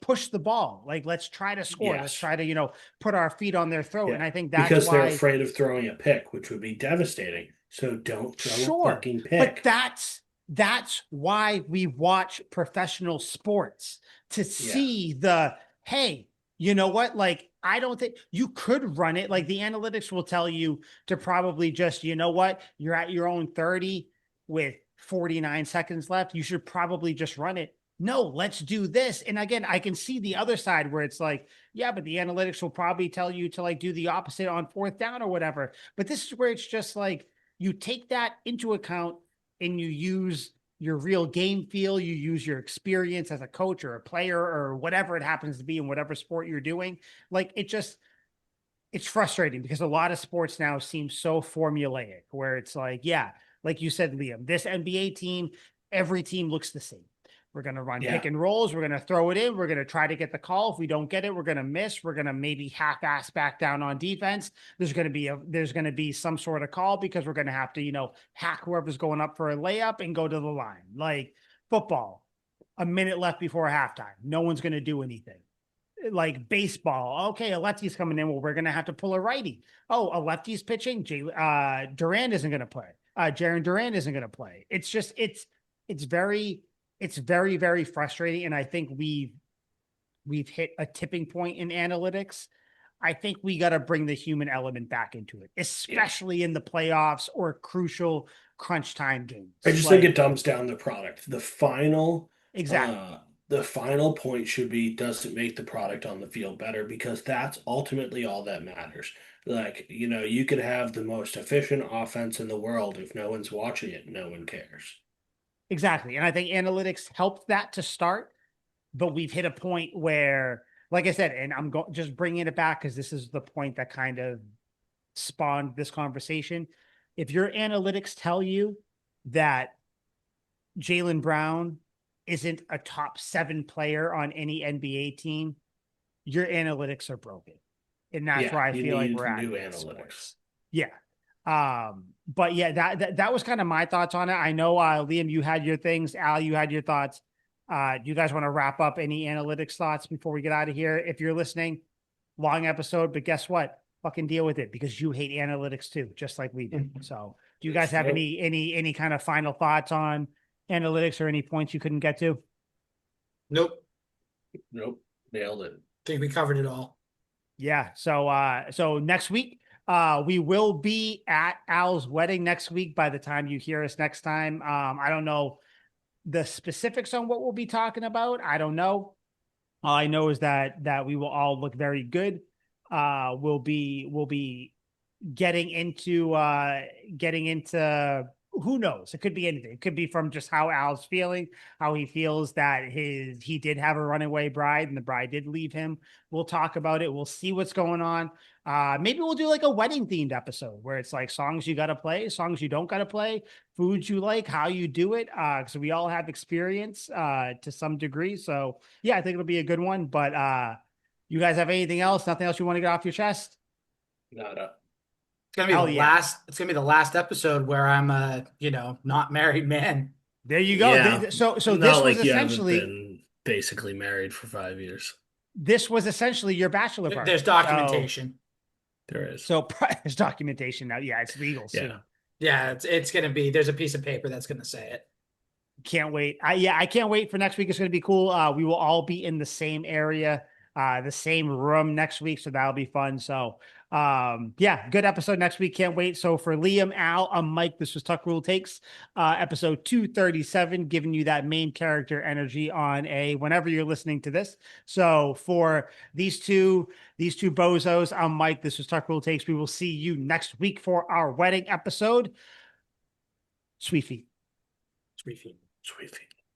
push the ball. Like, let's try to score. Let's yes, try to, put our feet on their throat. yeah. And I think that's Because they're why, afraid of throwing a pick, which would be devastating. So don't throw a sure, fucking but pick. that's why we watch professional sports, to Yeah, see the, hey, you know what? Like, I don't think you could run it. Like the analytics will tell you to probably just, what? You're at your own 30 with 49 seconds left. You should probably just run it. No, let's do this. And again, I can see the other side where it's like, yeah, but the analytics will probably tell you to like do the opposite on fourth down or whatever. But this is where it's just like, you take that into account and you use your real game feel, you use your experience as a coach or a player or whatever it happens to be in whatever sport you're doing. Like it's frustrating because a lot of sports now seem so formulaic where it's like, yeah, like you said, Liam, this NBA team, every team looks the same. We're going to run Yeah. pick and rolls. We're going to throw it in. We're going to try to get the call. If we don't get it, we're going to miss. We're going to maybe half-ass back down on defense. There's going to be some sort of call because we're going to have to, hack whoever's going up for a layup and go to the line. Like football, a minute left before halftime. No one's going to do anything. Like baseball. Okay, a lefty's coming in. Well, we're going to have to pull a righty. Oh, a lefty's pitching. Durant isn't going to play. Jaron Durant isn't going to play. It's just, it's very, very frustrating. And I think we've hit a tipping point in analytics. I think we got to bring the human element back into it, especially in the playoffs or crucial crunch time games. I just think it dumbs down the product. Exactly. The final point should be, does it make the product on the field better? Because that's ultimately all that matters. Like, you could have the most efficient offense in the world. If no one's watching it, no one cares. Exactly. And I think analytics helped that to start, but we've hit a point where, like I said, and I'm just bringing it back because this is the point that kind of spawned this conversation. If your analytics tell you that Jaylen Brown isn't a top 7 player on any NBA team, your analytics are broken. And that's where I feel like we're at. New analytics. Yeah. But yeah, that was kind of my thoughts on it. I know, Liam, you had your things. Al, you had your thoughts. Do you guys want to wrap up any analytics thoughts before we get out of here? If you're listening, long episode, but guess what? Fucking deal with it because you hate analytics too, just like we do. So do you guys have any kind of final thoughts on analytics or any points you couldn't get to? Nope. Nailed it. I think we covered it all. Yeah. So next week, we will be at Al's wedding next week by the time you hear us next time. I don't know the specifics on what we'll be talking about. I don't know. All I know is that we will all look very good. We'll be getting into who knows? It could be anything. It could be from just how Al's feeling, how he feels that he did have a runaway bride and the bride did leave him. We'll talk about it. We'll see what's going on. Maybe we'll do like a wedding themed episode where it's like songs you got to play, songs you don't got to play, foods you like, how you do it. Because we all have experience to some degree. So yeah, I think it'll be a good one. But you guys have anything else? Nothing else you want to get off your chest? Nada. It's gonna be It's gonna be the last episode where I'm not married man. There you go. Yeah. So Not this like was you haven't essentially been basically married for 5 years. This was essentially your bachelor party. There's documentation. There is. So there's documentation now. Yeah, it's legal soon. Yeah, it's gonna be. There's a piece of paper that's gonna say it. Can't wait. I can't wait for next week. It's gonna be cool. We will all be in the same area, the same room next week, so that'll be fun. So good episode next week. Can't wait. So for Liam, Al, I'm Mike. This was Tuck Rule Takes, episode 237, giving you that main character energy on whenever you're listening to this. So for these two bozos, I'm Mike. This was Tuck Rule Takes. We will see you next week for our wedding episode. Sweet feet. Sweet feet. Sweet feet.